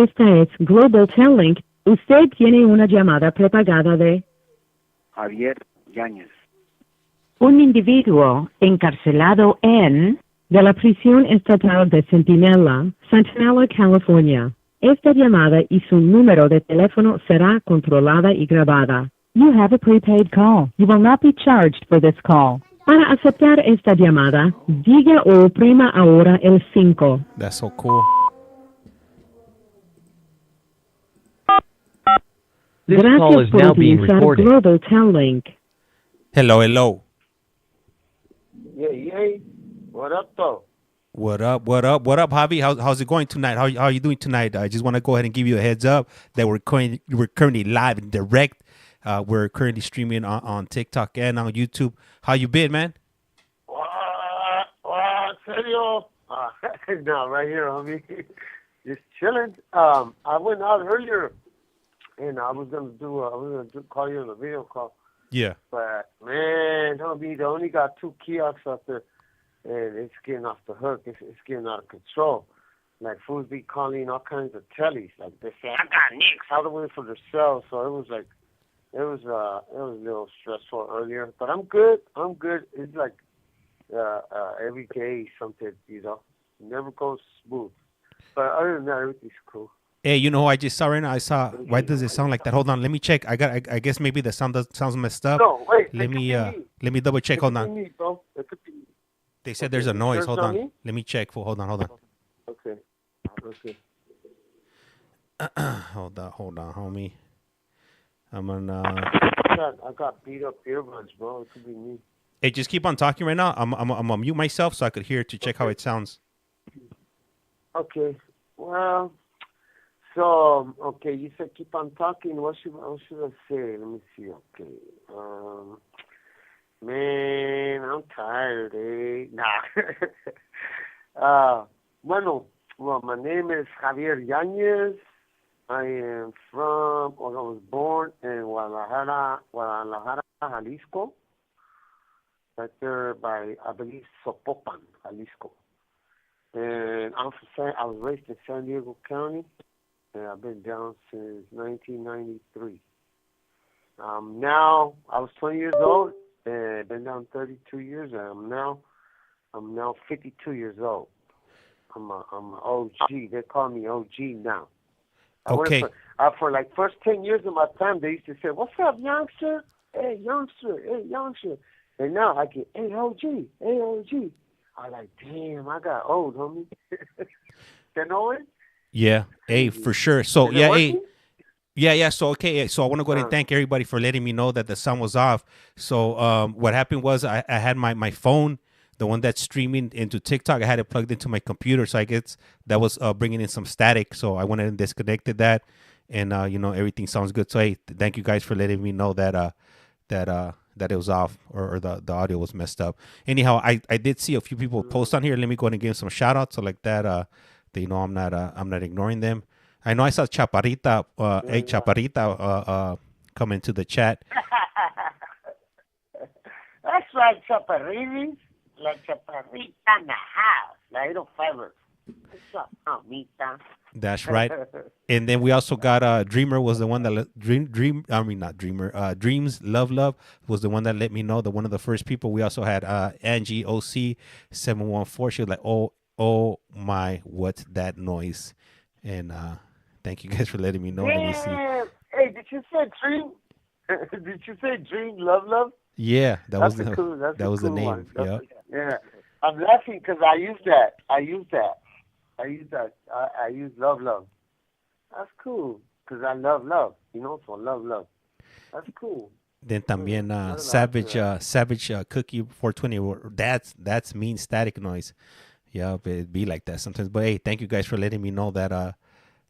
esta es Global Telling. Usted tiene una llamada prepagada de Javier Yáñez. un individuo encarcelado en de la prisión estatal de Centinela, California. Esta llamada y su número de teléfono será controlada y grabada. You have a prepaid call. You will not be charged for this call. Para aceptar esta llamada, diga o oprima ahora el 5. That's so cool. This call is now being recorded. Global Telling. Hello, hello. Yay. What up, though? What up, Javi? How's it going tonight? How are you doing tonight? I just want to go ahead and give you a heads up that we're currently live and direct. We're currently streaming on TikTok and on YouTube. How you been, man? Serio? No, right here, homie. Just chilling. I went out earlier, and I was gonna call you on a video call. Yeah. But man, homie, they only got 2 kiosks out there, and it's getting off the hook. It's getting out of control. Like fools be calling all kinds of tellies. Like they say, I got nicks all the way for themselves. So it was like. It was a little stressful earlier, but I'm good. It's like every day something, never goes smooth. But other than that, everything's cool. Hey, you know who I just saw right now? Why does it sound like that? Hold on, let me check. I guess maybe the sounds messed up. No, wait. Let me double check. Hold on. Me, bro. It could be me. They said there's a noise. Hold on. Let me check. Hold on. Okay. Hold on, homie. I'm gonna. I got beat up earbuds, bro. It could be me. Hey, just keep on talking right now. I'm gonna mute myself so I could hear to check how it sounds. Okay. Well, so you said keep on talking. What should I say? Let me see. Okay. Man, I'm tired, eh? Nah. Well, my name is Javier Yáñez. I was born in Guadalajara, Jalisco, right there by, I believe, Zapopan, Jalisco. And I was raised in San Diego County, and I've been down since 1993. Now, I was 20 years old, and I've been down 32 years, and I'm now 52 years old. I'm an OG. They call me OG now. Okay. For like first 10 years of my time, they used to say, "What's up, youngster? Hey, youngster. Hey, youngster." And now I get, "Hey, OG. Hey, OG." I'm like, damn, I got old, homie. You know it? Yeah. Hey, for sure. So, yeah, hey. Yeah. So, okay. So I want to go ahead and thank everybody for letting me know that the sound was off. So what happened was I had my phone, the one that's streaming into TikTok, I had it plugged into my computer. So I guess that was bringing in some static. So I went and disconnected that. And, everything sounds good. So, hey, thank you guys for letting me know that that it was off or the audio was messed up. Anyhow, I did see a few people post on here. Let me go ahead and give them some shout outs. So like that, I'm not ignoring them. I know I saw Chaparrita, Chaparrita come into the chat. That's right, Chaparritas. La Chaparrita in the house. La little fiber. What's up, mamita? That's right. And then we also got Dreamer was the one that Dreams Love was the one that let me know, the one of the first people. We also had Angie OC 714. She was like, oh my, what's that noise? And thank you guys for letting me know. Let me see. Hey, did you say Dream? Did you say Dream Love? Yeah, that was the name. Yeah, I'm laughing because I use that. I use love. That's cool because I love. So love. That's cool. Then también Savage Cookie 420. That's mean static noise. Yeah, it'd be like that sometimes. But hey, thank you guys for letting me know that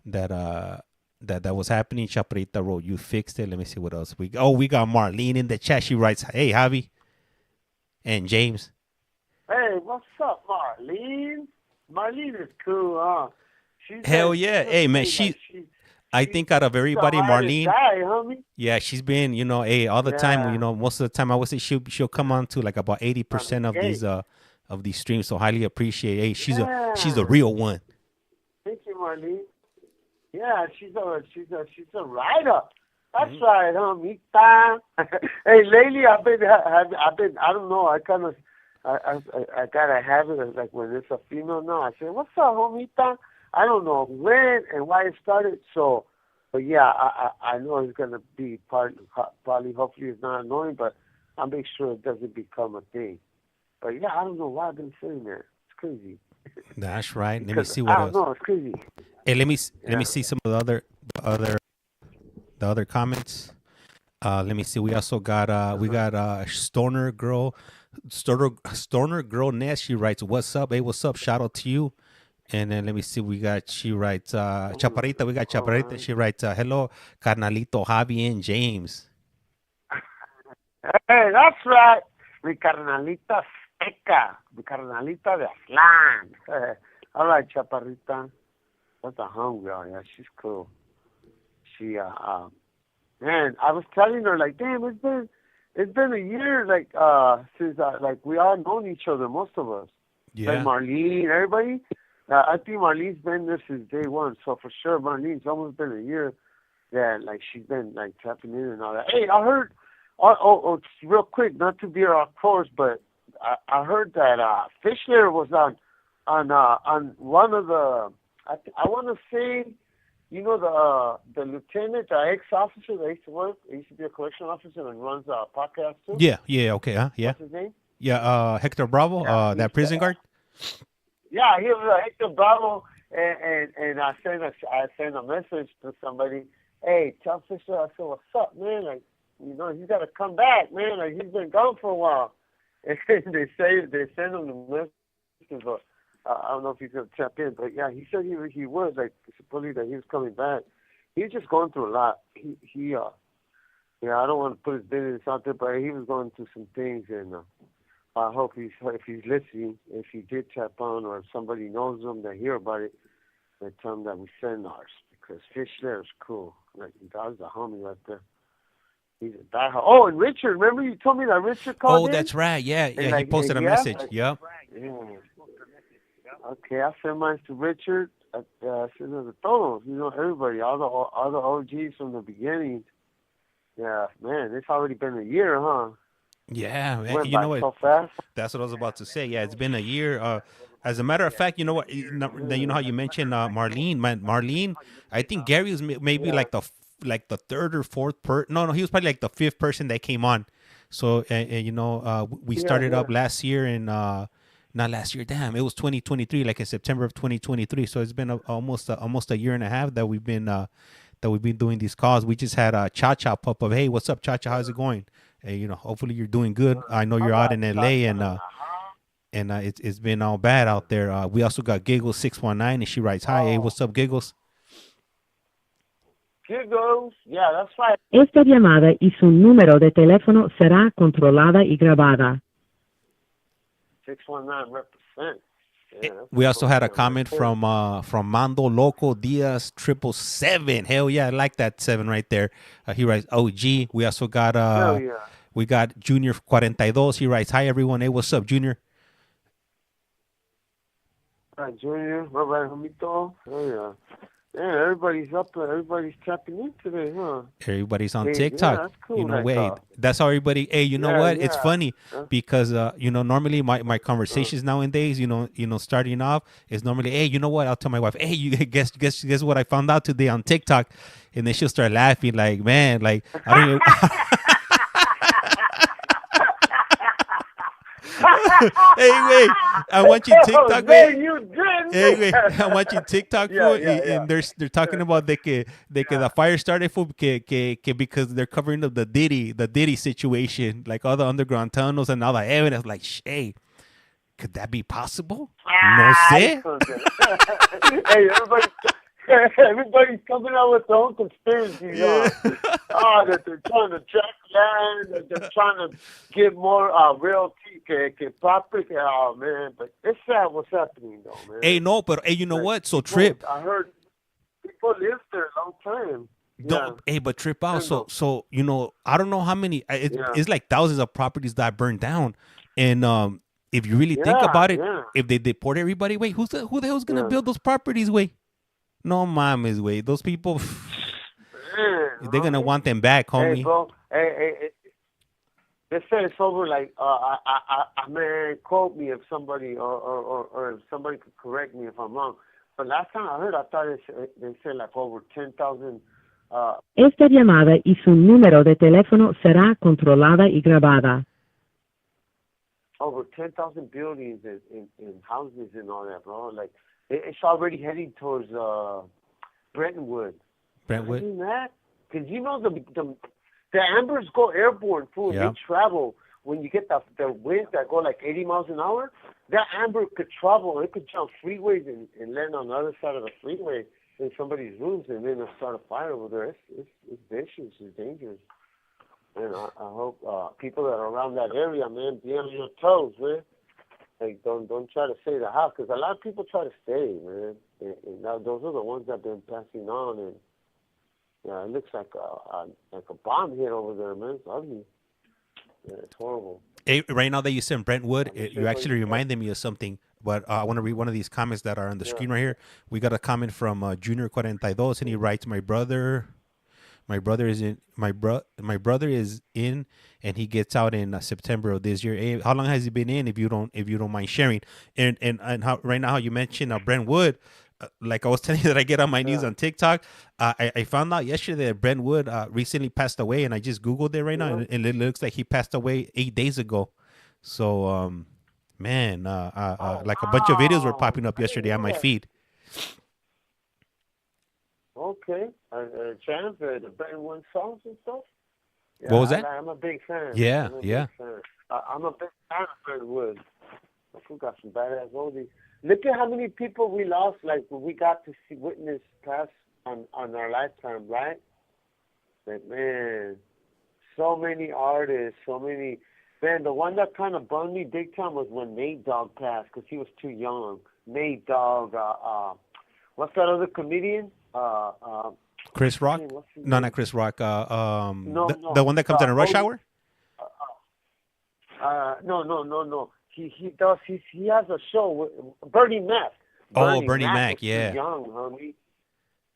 was happening. Chaparrita wrote, "You fixed it." Let me see what else we got Marlene in the chat. She writes, "Hey, Javi and James." Hey, what's up, Marlene? Marlene is cool, huh? Hell yeah. Hey, man, I think out of everybody, Marlene. Homie. Yeah, she's been, all the time. Most of the time, I would say she'll come on to like about 80% of these streams. So highly appreciate. Hey, she's a real one. Thank you, Marlene. Yeah, she's a writer. That's right, homita. Hey, lately I've been, I don't know, I got a habit of, like, when it's a female now, I say, what's up, homita? I don't know when and why it started, so, but yeah, I know it's going to be probably, hopefully it's not annoying, but I'll make sure it doesn't become a thing. But yeah, I don't know why I've been saying that. It's crazy. That's right. Let me see what else. I don't know, it's crazy. Hey, let me see some of the other comments. Let me see. We also got we got Stoner Girl Ness. She writes, "What's up? Hey, what's up? Shout out to you." And then let me see. She writes Chaparrita. We got Chaparrita. Right. She writes, "Hello, carnalito Javi and James." Hey, that's right. Mi carnalita seca. Mi carnalita de Aslan. All right, Chaparrita. That's a hungry. Oh, yeah, she's cool. She man, I was telling her, like, damn, it's been a year, like, since like we all known each other, most of us. Yeah. Like Marlene, everybody. I think Marlene's been there since day one, so for sure Marlene's almost been a year that, like, she's been, like, tapping in and all that. Hey, I heard, real quick, not to be off course, but I heard that Fischler was on one of the, I want to say, you know, the lieutenant, the ex-officer that used to work, he used to be a correctional officer and runs a podcast too. Yeah, okay, yeah. What's his name? Yeah, Hector Bravo, that prison guard. Yeah, he was Hector Bravo, and I sent a message to somebody. Hey, tell Fisher, I said, what's up, man? Like, you know, he's got to come back, man. Like, he's been gone for a while. And they send him the message, but I don't know if he's going to tap in. But yeah, he said he was, like, supposedly that he was coming back. He's just going through a lot. Yeah, I don't want to put his business out there, but he was going through some things, and I hope if he's listening, if he did tap on, or if somebody knows him that hear about it, they tell him that we send ours, because Fish there is cool. Like, that was a homie right there. He's a diehard. Oh, and Richard, remember you told me that Richard called in? That's right. Yeah, he posted a message. Yep. Yeah. Okay, I sent mine to Richard. I sent it to todos. You know, everybody, all the OGs from the beginning. Yeah, man, it's already been a year, huh? Yeah, man. You know what? So fast. That's what I was about to say. Yeah, it's been a year. As a matter of fact, you know what? You know how you mentioned Marlene. Man, Marlene. I think Gary was maybe like the third or fourth No, he was probably like the fifth person that came on. So you know, we started up last year and not last year. Damn, it was 2023, like in September of 2023. So it's been almost a year and a half that we've been doing these calls. We just had Cha-Cha pop up. Hey, what's up, Cha-Cha? How's it going? Hey, you know, hopefully you're doing good. I know you're out in LA, and it's been all bad out there. We also got Giggles 619, and she writes, "Hi, hey, what's up, Giggles?" Giggles, yeah, that's right. Esta llamada y su número de teléfono será controlada y grabada. 619 represent. Yeah, we also had a comment from Mando Loco Diaz 777. Hell yeah, I like that 7 right there. He writes OG. We also got we got Junior 42. He writes, "Hi everyone. Hey, what's up, Junior?" Hi, Junior. What about Homito? Oh yeah. Yeah, everybody's up there. Everybody's tapping in today, huh? Everybody's on TikTok. Yeah, that's cool. You know, that's how everybody. Hey, you know what? Yeah. It's funny because you know, normally my conversations nowadays, you know, starting off is normally, hey, you know what? I'll tell my wife, hey, you guess what I found out today on TikTok, and then she'll start laughing like, man, like I don't even. Hey, wait! I want you TikTok, man. You did. Hey, wait! I want you TikTok, fool. And they're talking about the fire started, fool, because they're covering up the Diddy situation, like all the underground tunnels and all the evidence. Like, hey, could that be possible? No sé. Hey, everybody's coming out with their own conspiracies. That they're trying to track land, that they're trying to get more realty, property. Oh, man. But it's sad what's happening, though, man. Hey, no, but hey, you know what? So, Trip. I heard people lived there a long time. Don't, hey, but Trip out. So you know, I don't know how many. It's like thousands of properties that burned down. And if you really think about it, if they deport everybody, wait, who the hell's going to build those properties, wait? No mames, way. Those people, Man, they're gonna want them back, homie. Hey, bro. Hey. They say it's over. Like, man, quote me if somebody or if somebody could correct me if I'm wrong. But last time I heard, I thought they said like over 10,000. Esta llamada y su número de teléfono será controlada y grabada. Over 10,000 buildings and houses and all that, bro. Like, it's already heading towards Brentwood. Brentwood? Imagine that? Because you know the ambers go airborne, fool. Yeah. They travel when you get the winds that go like 80 miles an hour. That amber could travel. It could jump freeways and land on the other side of the freeway in somebody's rooms, and then it'll start a fire over there. It's vicious. It's dangerous. And I hope people that are around that area, man, be on your toes, man. Like, don't try to stay the house, because a lot of people try to stay, man. And now those are the ones that have been passing on, and it looks like a bomb hit over there, man. It's ugly. Yeah, it's horrible. Hey, right now that you said Brentwood, you actually reminded me of something. But I want to read one of these comments that are on the screen right here. We got a comment from Junior 42, and he writes, "My brother is in. My brother is in, and he gets out in September of this year. Hey, how long has he been in? If you don't mind sharing, and how right now how you mentioned Brentwood, like I was telling you that I get on my knees on TikTok. I found out yesterday that Brentwood recently passed away, and I just Googled it right now, and it looks like he passed away 8 days ago. So man, like a bunch of videos were popping up yesterday on my feed. Okay. Chance, the Brentwood songs and stuff? Yeah, What was that? I'm a big fan. Yeah. I'm a big fan of Brentwood. We got some badass oldies. Look at how many people we lost, like, we got to witness pass on our lifetime, right? Like, man, so many artists, so many. Man, the one that kind of bummed me big time was when Nate Dogg passed, because he was too young. Nate Dogg, what's that other comedian? Chris Rock? No, not Chris Rock. The one that comes in a Rush Hour? No. He has a show with Bernie Mac. Bernie Mac, yeah. Too young, homie.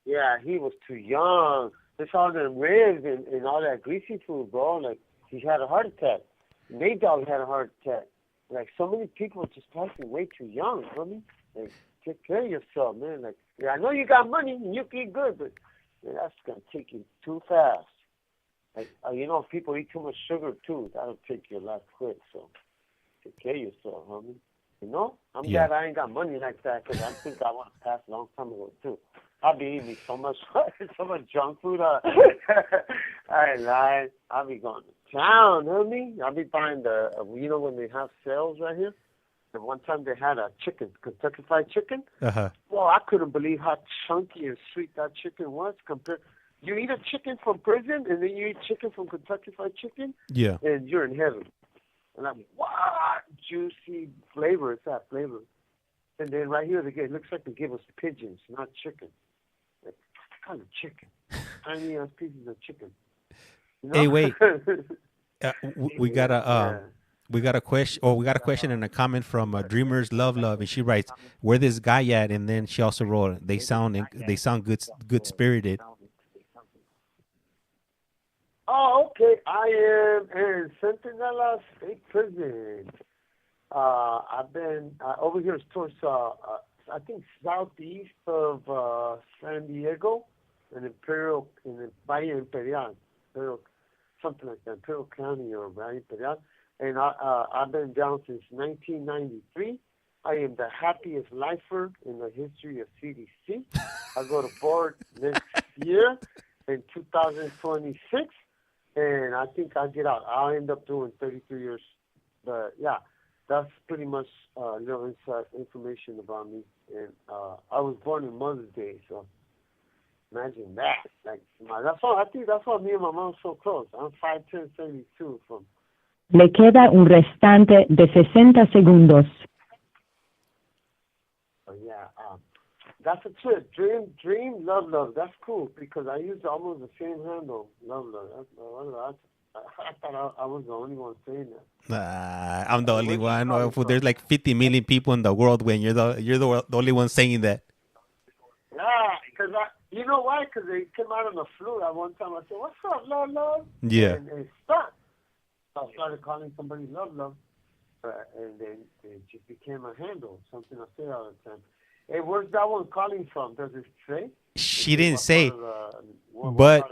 Yeah, he was too young. There's all them ribs and all that greasy food, bro. Like, he had a heart attack. Nate Dogg had a heart attack. Like, so many people just passing way too young, homie. Like, take care of yourself, man. Like, yeah, I know you got money and you eat good, but man, that's gonna take you too fast. Like, if people eat too much sugar too, that'll take your life quick. So take care of yourself, homie. I'm glad I ain't got money like that, because I think I want to pass a long time ago too. I'll be eating so much junk food. I ain't lying. I'll be going to town, homie. I'll be buying when they have sales right here. And one time they had a chicken, Kentucky Fried Chicken. Uh-huh. Well, I couldn't believe how chunky and sweet that chicken was compared. You eat a chicken from prison, and then you eat chicken from Kentucky Fried Chicken. Yeah. And you're in heaven. And I'm, what? Juicy flavor. It's that flavor. And then right here, it looks like they give us pigeons, not chicken. Like, what kind of chicken? Tiny ass pieces of chicken. Hey, wait. We got a... We got a question and a comment from Dreamers Love, and she writes, "Where this guy at?" And then she also wrote, "They sound good spirited." Oh, okay. I am in Centinela State Prison. I've been over here towards I think southeast of San Diego, in the Valle Imperial, something like that, Imperial County or Valle Imperial. And I've been down since 1993. I am the happiest lifer in the history of CDC. I go to board next year in 2026, and I think I'll get out. I'll end up doing 33 years. But, yeah, that's pretty much little inside information about me. And I was born on Mother's Day, so imagine that. Like, I think that's why me and my mom are so close. I'm 5'10", 72 from... Le queda un restante de 60 segundos. Oh, yeah, that's a trip. Dream, love. That's cool, because I use almost the same handle. Love. I thought I was the only one saying that. I'm the only one. There's like 50 million people in the world when you're the only one saying that. Yeah, because you know why? Because they came out on the flute at one time. I said, "What's up, love, love?" Yeah. And it stuck. So I started calling somebody love, love, and then it just became a handle, something I say all the time. Hey, where's that one calling from? Does it say? She didn't say, but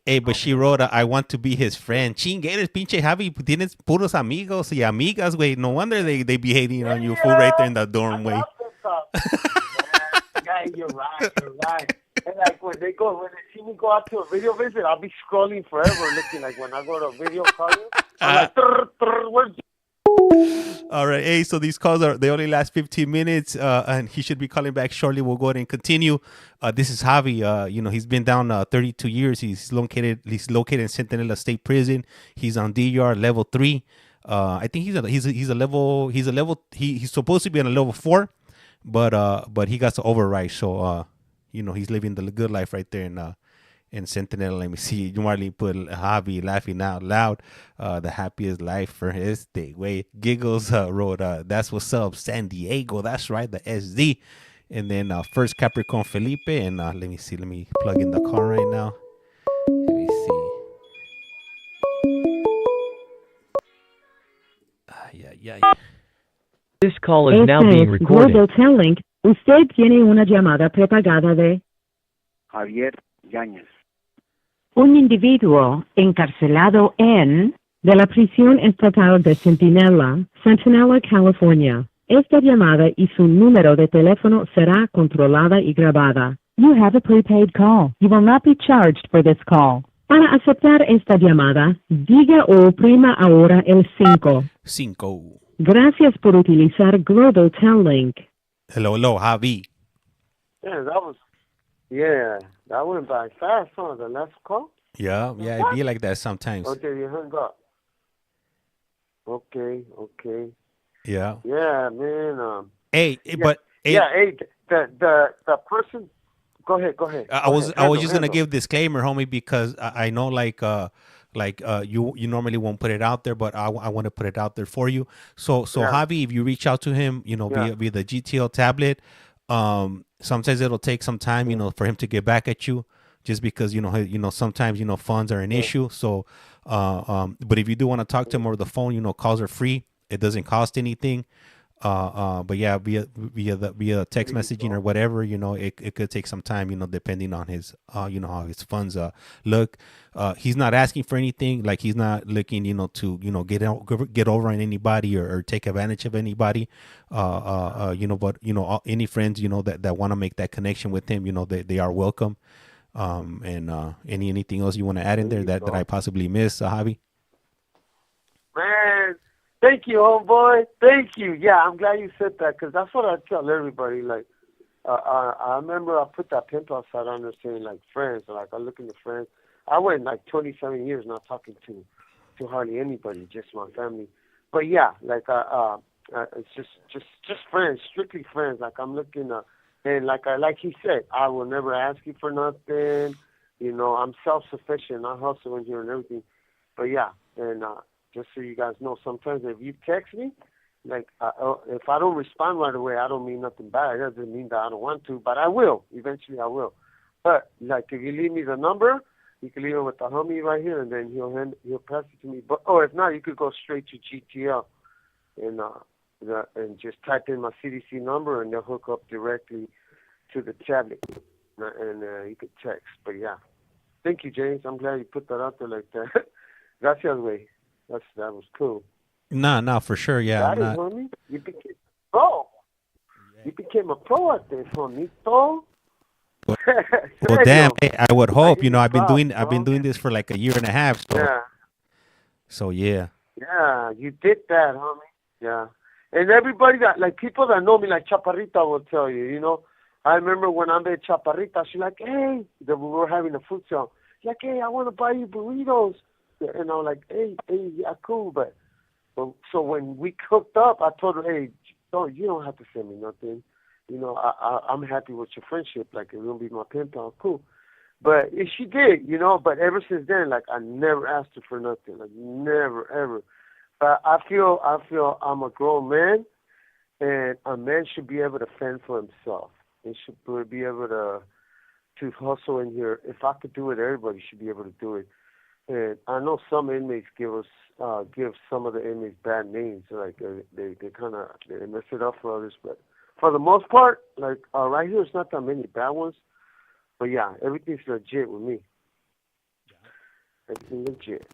hey, but she wrote, "I want to be his friend." Chingueres, pinche Javi, tienes puros amigos y amigas, güey. No wonder they be hating on you, fool, right there in the dorm, way. Yeah, you're right. And like when they see me go out to a video visit, I'll be scrolling forever, looking like when I go to a video call, I'm like, where's? All right, hey, so these calls they only last 15 minutes, and he should be calling back shortly. We'll go ahead and continue. This is Javi. He's been down 32 years. He's located in Centinela State Prison. He's on DR level 3. I think he's supposed to be on a level 4, but he got to override. So he's living the good life right there in Centinela. Let me see. Marlene put Javi laughing out loud. The happiest life for his day. Way Giggles wrote, "That's what's up, San Diego." That's right, the SD. And then first Capricorn Felipe. And let me see. Let me plug in the car right now. Let me see. Yeah. This call is now being recorded. Global Telling. Usted tiene una llamada prepagada de Javier Yáñez. un individuo encarcelado de la prisión estatal de Centinela, California. Esta llamada y su número de teléfono será controlada y grabada. You have a prepaid call. You will not be charged for this call. Para aceptar esta llamada, diga o oprima ahora el 5. 5. Gracias por utilizar Global Telling. Hello, Javi. Yeah, that went by fast, huh? The last call? Yeah, it be like that sometimes. Okay, you hung up. Okay. Yeah. Yeah, man. Hey, the person. Go ahead. I was just gonna give disclaimer, homie, because I know you normally won't put it out there, but I want to put it out there for you. So Javi, if you reach out to him, via the GTL tablet, sometimes it'll take some time, for him to get back at you, just because sometimes funds are an issue. So, but if you do want to talk to him over the phone, calls are free. It doesn't cost anything. But yeah, via text messaging or whatever, it could take some time, depending on his, how his funds look. He's not asking for anything. Like, he's not looking, to get over on anybody or take advantage of anybody. But any friends, that want to make that connection with him, they are welcome. And anything else you want to add in there that I possibly missed, Javi? Man. Thank you, homeboy. Thank you. Yeah, I'm glad you said that, because that's what I tell everybody. Like, I remember I put that pimp outside on there saying, like, friends. Like, I look into friends. I went, 27 years not talking to hardly anybody, just my family. But, yeah, it's just friends, strictly friends. Like, I'm looking and like he said, I will never ask you for nothing. I'm self-sufficient. I hustle in here and everything. But, yeah, and just so you guys know, sometimes if you text me, if I don't respond right away, I don't mean nothing bad. It doesn't mean that I don't want to, but I will. Eventually, I will. But if you leave me the number, you can leave it with the homie right here, and then he'll pass it to me. But if not, you could go straight to GTL and just type in my CDC number, and they'll hook up directly to the tablet, and you could text. But yeah, thank you, James. I'm glad you put that out there like that. Gracias, way. That was cool. Nah, for sure, yeah. Homie. You became a pro. You became a pro at this, homie. Well, damn. Hey, I would hope. I've been doing this for like a year and a half. So, yeah. So yeah. Yeah, you did that, homie. Yeah. And everybody people that know me, like Chaparrita will tell you, I remember when I met Chaparrita, she's like, hey, we were having a food sale. She's like, hey, I want to buy you burritos. And I'm like, hey, yeah, cool. But so when we cooked up, I told her, hey, you don't have to send me nothing. I'm happy with your friendship. Like, it won't be my pen pal, cool. But she did, But ever since then, I never asked her for nothing. Like, never, ever. But I feel I'm a grown man, and a man should be able to fend for himself. He should be able to to hustle in here. If I could do it, everybody should be able to do it. And I know some inmates give some of the inmates bad names, like they kind of mess it up for others. But for the most part, like right here, it's not that many bad ones. But yeah, everything's legit with me. Everything's legit.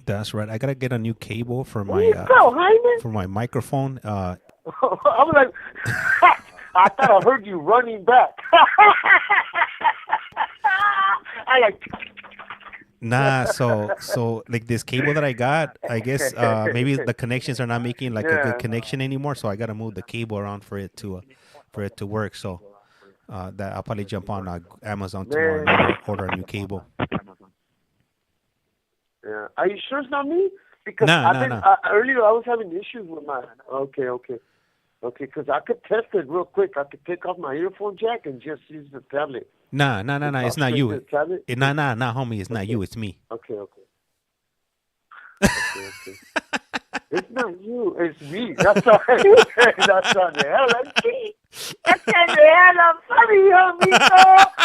That's right. I gotta get a new cable for my microphone. I'm like, I thought I heard you running back. I like. Nah, so like this cable that I got, I guess maybe the connections are not making like a good connection anymore. So I gotta move the cable around for it to work. So that I'll probably jump on Amazon tomorrow and order a new cable. Yeah. Are you sure it's not me? Because earlier I was having issues with my. Okay. Because I could test it real quick. I could take off my earphone jack and just use the tablet. Nah. It's not you. Nah, homie. It's not you. It's me. Okay. It's not you. It's me. That's right. That's on the hell. That's me. That's on the hell. I'm funny, homie.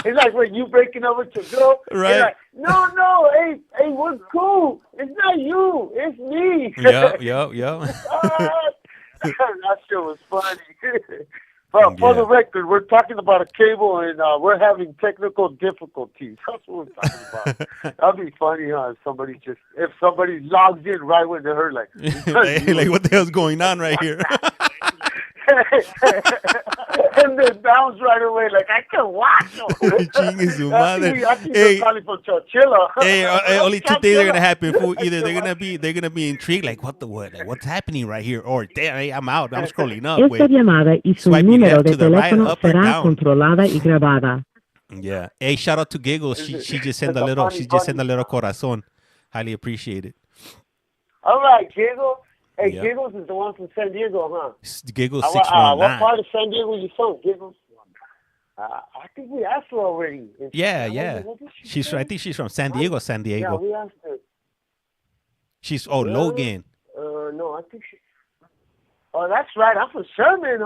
It's like when you breaking up with your girl. Right. Like, no. Hey, we're cool. It's not you. It's me. Yo. That shit was funny. But for the record, we're talking about a cable and we're having technical difficulties. That's what we're talking about. That'd be funny, huh? If somebody logs in right when they heard, like, hey, like, what the hell's going on right here? And then bounce right away, like, I can watch them. I think they're calling for Churchilla. Hey, only two things are gonna happen. Either they're gonna be intrigued, like what's happening right here, or damn, hey, I'm out. I'm scrolling up. Esta llamada y su número de teléfono será controlada y grabada. Yeah. Hey, shout out to Giggles. She just sent a little. She just sent a little corazon. Highly appreciate it. All right, Giggles. Hey, Giggles is the one from San Diego, huh? Giggles 619. What part of San Diego you from, Giggles? I think we asked her already. Yeah. I think she's from San Diego. Yeah, we asked her. She's Logan. No, I think she. Oh, that's right. I'm from Sherman.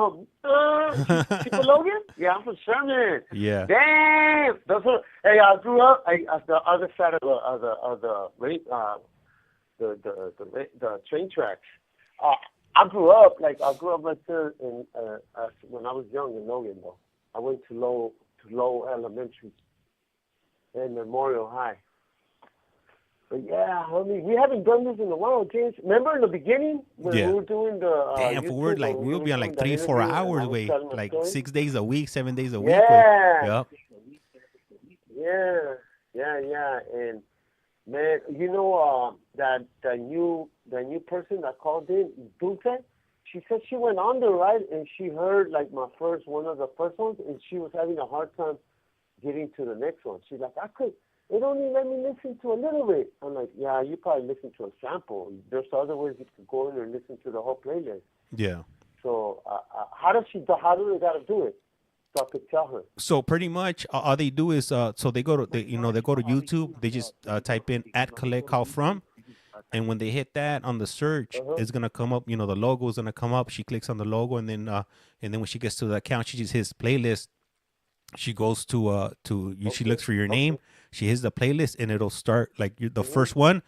She from Logan? Yeah, I'm from Sherman. Yeah. Damn. Hey, I grew up at the other side of the train tracks. I grew up right there when I was young in Logan, though. I went to Low Elementary and Memorial High. But yeah, homie, we haven't done this in a while, James. Remember in the beginning when we were doing the damn, we'll be on like 3-4 hours away, like 6 days a week, 7 days a week. Yeah. Yeah. And man, you know that new person that called in, Dulce. She said she went on there, right, and she heard like one of the first ones, and she was having a hard time getting to the next one. She's like, it only let me listen to a little bit. I'm like, yeah, you probably listen to a sample. There's other ways you can go in and listen to the whole playlist. Yeah. So how do they got to do it? So I could tell her. So pretty much all they do is so they go to YouTube. They just type in @CollectCallFrom, and when they hit that on the search, it's gonna come up. The logo is gonna come up. She clicks on the logo, and then when she gets to the account, she just hits playlist. She goes to she looks for your name. She hits the playlist, and it'll start like the first one.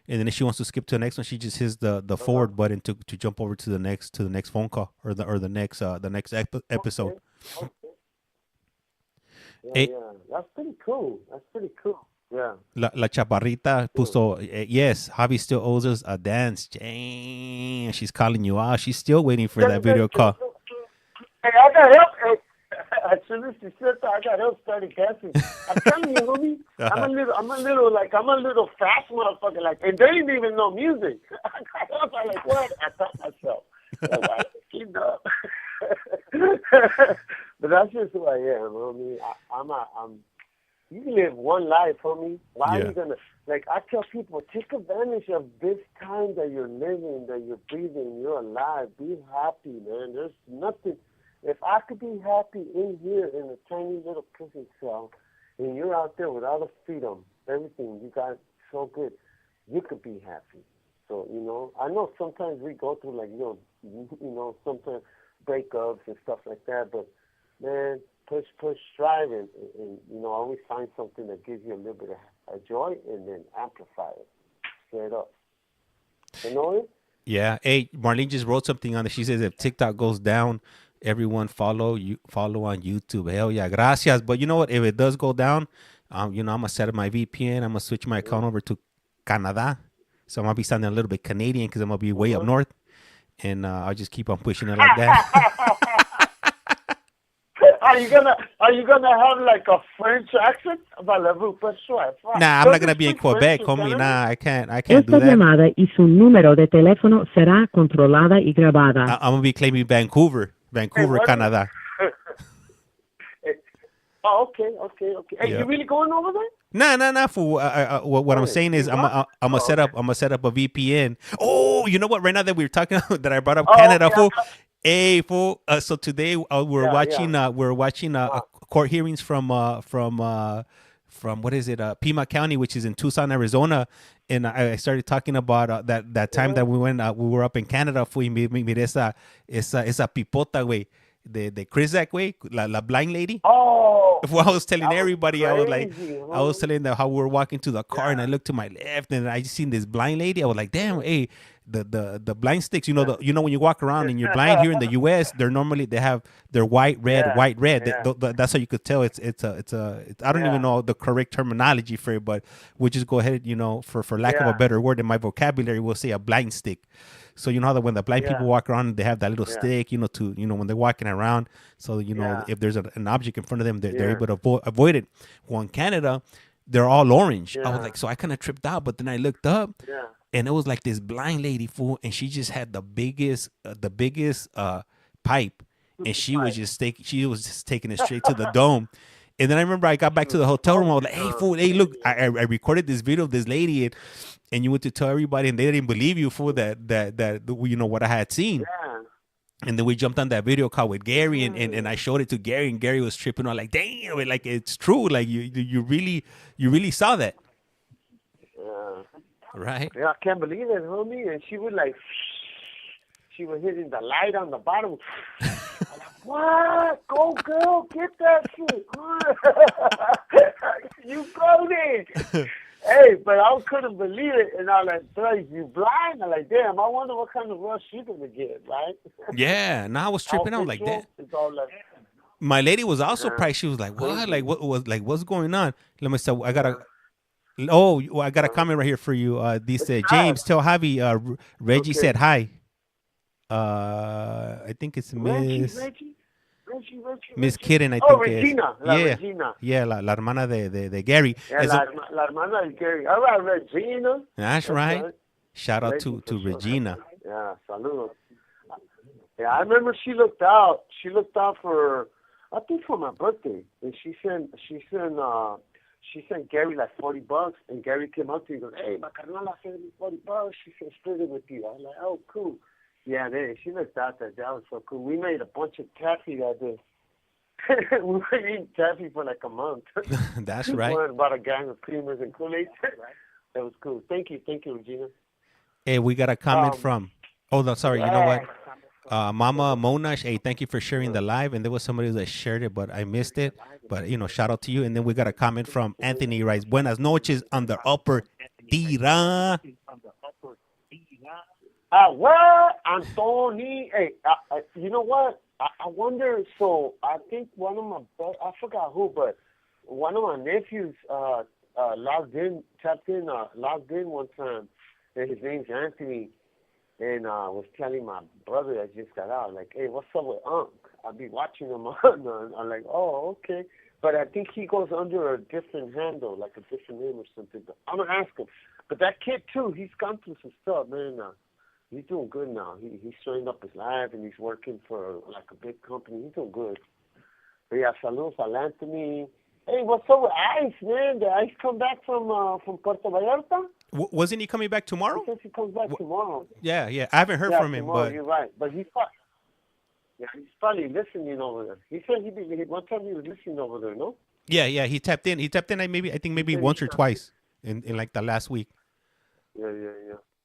And then if she wants to skip to the next one, she just hits the forward button to jump over to the next phone call or the next episode. Yeah, that's pretty cool. Yeah. La Chaparrita puso, yes, Javi still owes us a dance. Dang, she's calling you out. She's still waiting for that video call. Hey, I got help. Hey, as soon as she said that, I got help started dancing. I'm telling you, homie, I'm a little fast motherfucker. Like, and they didn't even know music. I got help. I'm like, what? I thought myself. Keep up. But that's just who I am, homie. You live one life, homie. Why are you gonna I tell people, take advantage of this time that you're living, that you're breathing, you're alive. Be happy, man. There's nothing. If I could be happy in here in a tiny little prison cell, and you're out there with all the freedom, everything you got so good, you could be happy. So I know sometimes we go through sometimes breakups and stuff like that, but man, push, strive, and always find something that gives you a little bit of joy, and then amplify it straight up. You know it? Yeah. Hey, Marlene just wrote something on it. She says if TikTok goes down, everyone follow on YouTube. Hell yeah, gracias. But you know what? If it does go down, I'm gonna set up my VPN. I'm gonna switch my account over to Canada, so I'm gonna be sounding a little bit Canadian because I'm gonna be way up north, and I'll just keep on pushing it like that. Are you gonna have like a French accent? Nah, I'm not gonna be in Quebec, homie. Nah, I can't do Esta that. llamada y su número de teléfono será controlada y grabada. I'm gonna be claiming Vancouver, Canada. Okay. Hey, you really going over there? Nah. Fool. What I'm saying is, I'm gonna set up a VPN. Oh, you know what? Right now that we were talking, that I brought up Canada, okay. fool. Hey, fool. So today we're watching court hearings from what is it? Pima County, which is in Tucson, Arizona. And I started talking about that time that we were up in Canada. Fool, mire esa pipota, güey. The Chrizak, güey, la blind lady. Oh. Well, I was telling everybody, crazy, I was telling them how we were walking to the car, and I looked to my left, and I just seen this blind lady. I was like, damn, hey, the blind sticks. You know, when you walk around and you're blind here in the U.S., they're white, red, white, red. Yeah. That's how you could tell. It's I don't even know the correct terminology for it, but we'll just go ahead, for lack of a better word in my vocabulary, we'll say a blind stick. So you know how that when the blind people walk around, they have that little stick, when they're walking around. So if there's an object in front of them, they're able to avoid it. Well, in Canada, they're all orange. I was like, so I kind of tripped out, but then I looked up, and it was like this blind lady, fool, and she just had the biggest pipe, and she was just taking it straight to the dome. And then I remember I got back to the hotel room. I was like, hey, fool, hey, look, I recorded this video of this lady, and you went to tell everybody, and they didn't believe you, fool, that what I had seen. Yeah. And then we jumped on that video call with Gary, and I showed it to Gary, and Gary was tripping on like, damn, like it's true, like you really saw that. Right? Yeah, I can't believe it, homie. And she would hitting the light on the bottom. I'm like, what? Go, girl, get that shit. You go there. Hey, but I couldn't believe it. And I was like, bro, you blind? I'm like, damn, I wonder what kind of rush you're going to get, right? Yeah, I was tripping out like that. My lady was also surprised. She was like, what? Like, what's going on? Let me say, I got a comment right here for you. This James, tell Javi, Reggie said hi. I think it's Miss Kitten, I think. Regina. Regina. Yeah, la hermana de Gary. Yeah, la hermana de Gary. All right, Regina. That's right. Shout out to Regina. Yeah, saludos. Yeah, I remember she looked out. She looked out for, I think, for my birthday, and she sent Gary like $40, and Gary came up to me and goes, hey, my carnala sent me $40. She said, split it with you. I was like, oh, cool. Yeah, she looked out that was so cool. We made a bunch of taffy that day. We were eating taffy for like a month. That's right. We bought a gang of creamers and Kool-Aid. That was cool. Thank you, Regina. Hey, we got a comment from. Oh, no, sorry. You know what? Mama Monash. Hey, thank you for sharing the live. And there was somebody that shared it, but I missed it. But shout out to you. And then we got a comment from Anthony. Writes, Buenas noches on the upper tira. Well, Anthony, hey, you know what? I wonder, so I think one of my, I forgot who, but one of my nephews logged in one time, and his name's Anthony, and was telling my brother that just got out, like, hey, what's up with Unc? I'll be watching him on. I'm like, oh, okay. But I think he goes under a different handle, like a different name or something. But I'm going to ask him. But that kid, too, he's gone through some stuff, man. He's doing good now. He's straightened up his life, and he's working for, like, a big company. He's doing good. But, yeah, saludos al Anthony. Hey, what's up with Ice, man? Did Ice come back from Puerto Vallarta? Wasn't he coming back tomorrow? He says he comes back tomorrow. Yeah. I haven't heard from him. Tomorrow, but you're right. But he's probably listening over there. He said one time he was listening over there, no? Yeah. He tapped in. I think maybe once or twice in like the last week. Yeah.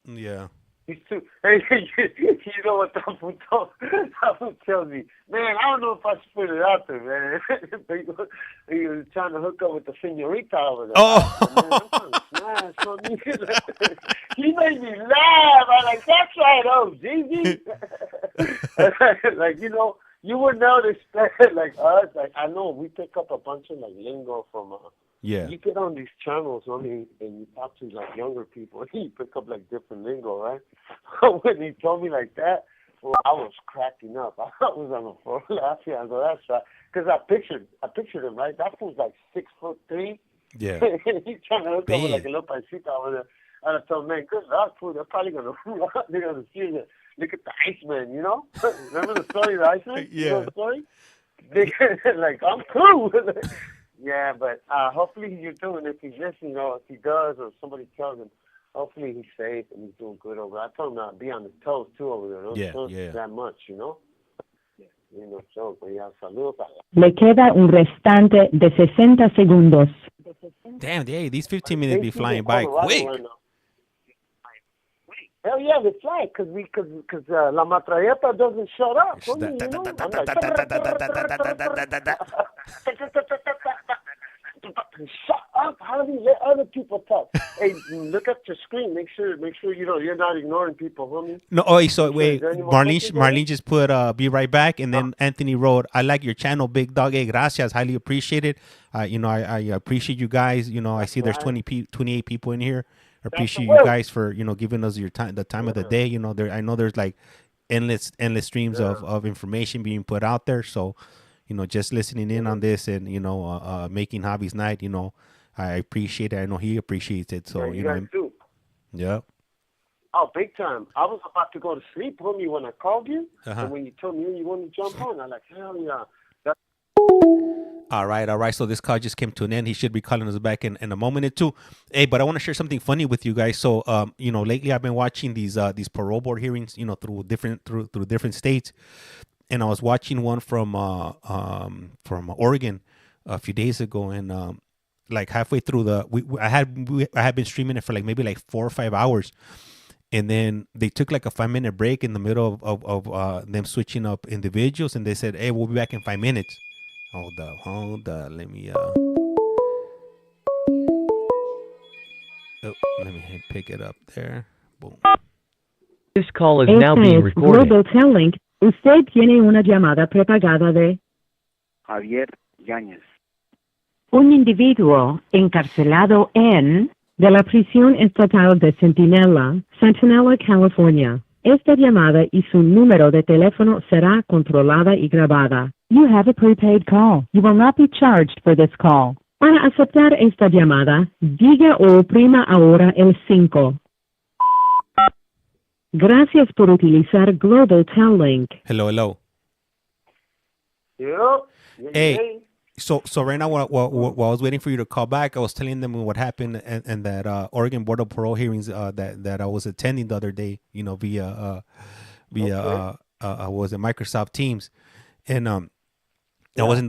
Yeah. He's too. Hey, you know what that fool tells me? Man, I don't know if I should put it out there, man. He was trying to hook up with the señorita over there. Oh. Man, he made me laugh. I'm like, that's right, oh, Gigi. Like, you know, you would notice that, like us, like I know we pick up a bunch of like lingo from Yeah. You get on these channels, I mean, and you talk to like younger people, and you pick up like different lingo, right? When he told me like that, well, I was cracking up. I was on the floor laughing. I go, that's right, because I pictured him, right? That fool's like 6'3". Yeah. He's trying to hook up with like a little paisita over there. And I told him, man, good luck, fool. They're probably gonna see you. Look at the Iceman, you know? Remember the story of the Iceman? Yeah. You know the story? Like, I'm cool. Yeah, but hopefully you're doing, if he's listening, or if he does, or somebody tells him, hopefully he's safe and he's doing good over there. I told him not to be on his toes, too, over there. Don't Yeah. that much, you know? You know, so, but yeah, saludos. Le queda un restante de 60 segundos. Damn, yeah, these 15 minutes be flying by quick. Right. Hell yeah, they fly, because La Matralleta doesn't shut up. You know? Shut up! How do you let other people talk? Hey, look at your screen. Make sure you know you're not ignoring people, homie. No, so wait, Marlene just put be right back, and then Anthony wrote, I like your channel, big dog. Hey, gracias, highly appreciated. You know, I appreciate you guys. You know, I see there's 28 people in here. I appreciate you guys for, you know, giving us your time, the time of the day. You know, I know there's like endless streams of information being put out there. So, you know, just listening in on this and, you know, making Hobby's night, you know, I appreciate it. I know he appreciates it. So, you know, too. Yeah. Oh, big time. I was about to go to sleep, homie, when I called you. And when you told me you wanted to jump on, I'm like, hell yeah. All right. So this call just came to an end. He should be calling us back in a moment or two. Hey, but I want to share something funny with you guys. So, you know, lately I've been watching these parole board hearings, you know, through different states, and I was watching one from Oregon a few days ago, and like halfway through I had been streaming it for like maybe like 4 or 5 hours, and then they took like a 5-minute break in the middle of them switching up individuals, and they said, "Hey, we'll be back in 5 minutes." Hold up. Let me let me pick it up there. Boom. This call is now being recorded. Global Link. Usted tiene una llamada prepagada de Javier Yáñez. un individuo encarcelado en de la prisión estatal de Centinela, California. Esta llamada y su número de teléfono será controlada y grabada. You have a prepaid call. You will not be charged for this call. Para aceptar esta llamada, diga o oprima ahora el 5. Gracias por utilizar Global Link. Hello. Yeah. Hey. So right now, while I was waiting for you to call back, I was telling them what happened and that Oregon Board of Parole hearings that I was attending the other day, you know, via was it Microsoft Teams, and I was in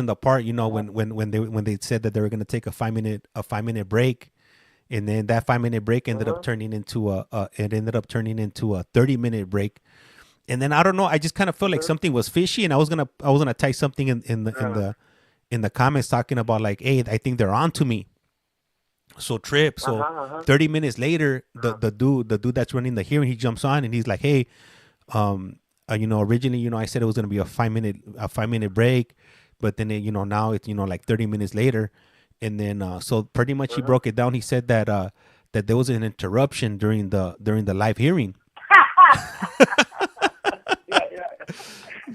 the part, you know, when they said that they were going to take a 5-minute break, and then that 5-minute break ended up turning into a 30-minute break. And then I don't know, I just kind of felt like something was fishy, and I was gonna type something in the comments talking about like, hey, I think they're on to me. So 30 minutes later, the dude that's running the hearing, he jumps on and he's like, hey, you know, originally, you know, I said it was gonna be a 5-minute break, but then you know, now it's, you know, like 30 minutes later, and then so pretty much he broke it down. He said that that there was an interruption during the live hearing.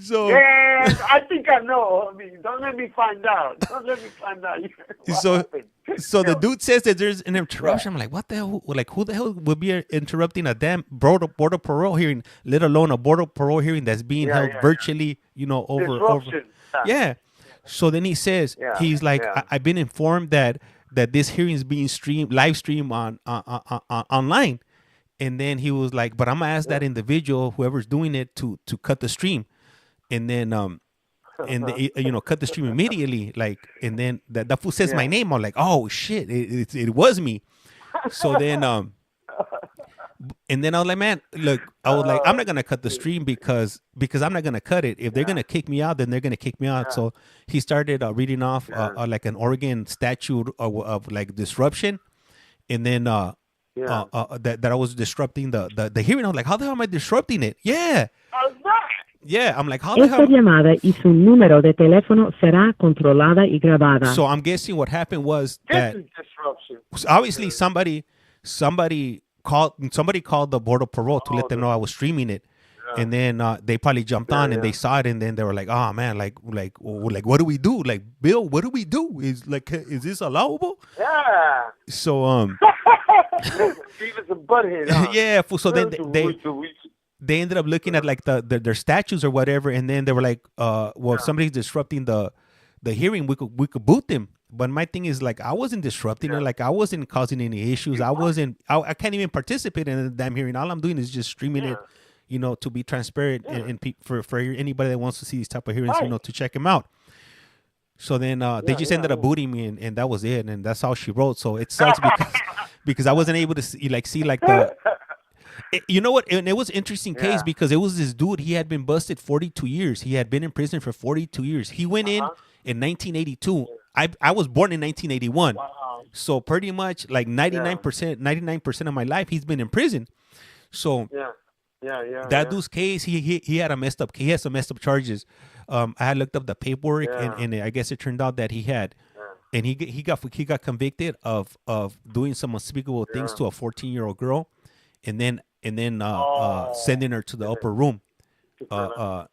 So yes, I think I know. I mean, don't let me find out. So the dude says that there's an interruption. I'm like, what the hell? Like, who the hell would be interrupting a damn board of parole hearing, let alone a board of parole hearing that's being held virtually, you know, over. Yeah. So then he says, he's like, I've been informed that this hearing is being live streamed on online. And then he was like, but I'm gonna ask that individual, whoever's doing it, to cut the stream. And then, you know, cut the stream immediately. Like, and then that fool says my name. I'm like, oh shit, it was me. So then, And then I was like, man, look, I was like, I'm not gonna cut the stream because I'm not gonna cut it. If they're gonna kick me out, then they're gonna kick me out. So he started reading off like an Oregon statute of like disruption, and then that I was disrupting the hearing. I was like, how the hell am I disrupting it? Yeah. Yeah, I'm like, how the hell? Esta llamada y su número de teléfono será controlada y grabada. So I'm guessing what happened was that This is disruption. obviously somebody called the board of parole to let them know I was streaming it, and then they probably jumped on and they saw it, and then they were like, oh man, like what do we do? Like, Bill, what do we do? Is this allowable? Yeah. So Beavis and Butthead. Huh? yeah. So then they ended up looking at like their statues or whatever, and then they were like, well, if somebody's disrupting the hearing, we could boot them. But my thing is, like, I wasn't disrupting it. Like, I wasn't causing any issues. I can't even participate in the damn hearing. All I'm doing is just streaming it, to be transparent and for anybody that wants to see these type of hearings, to check them out. So then they just ended up booting me, and that was it. And that's all she wrote. So it sucks because I wasn't able to see the. You know what? And it was an interesting case because it was this dude. He had been busted 42 years. He had been in prison for 42 years. He went in 1982. I was born in 1981. Wow. So pretty much like 99% of my life, he's been in prison. So that dude's case, he had some messed up charges. I had looked up the paperwork and I guess it turned out that he had, and he got convicted of doing some unspeakable things to a 14-year-old girl, and then sending her to the upper room, and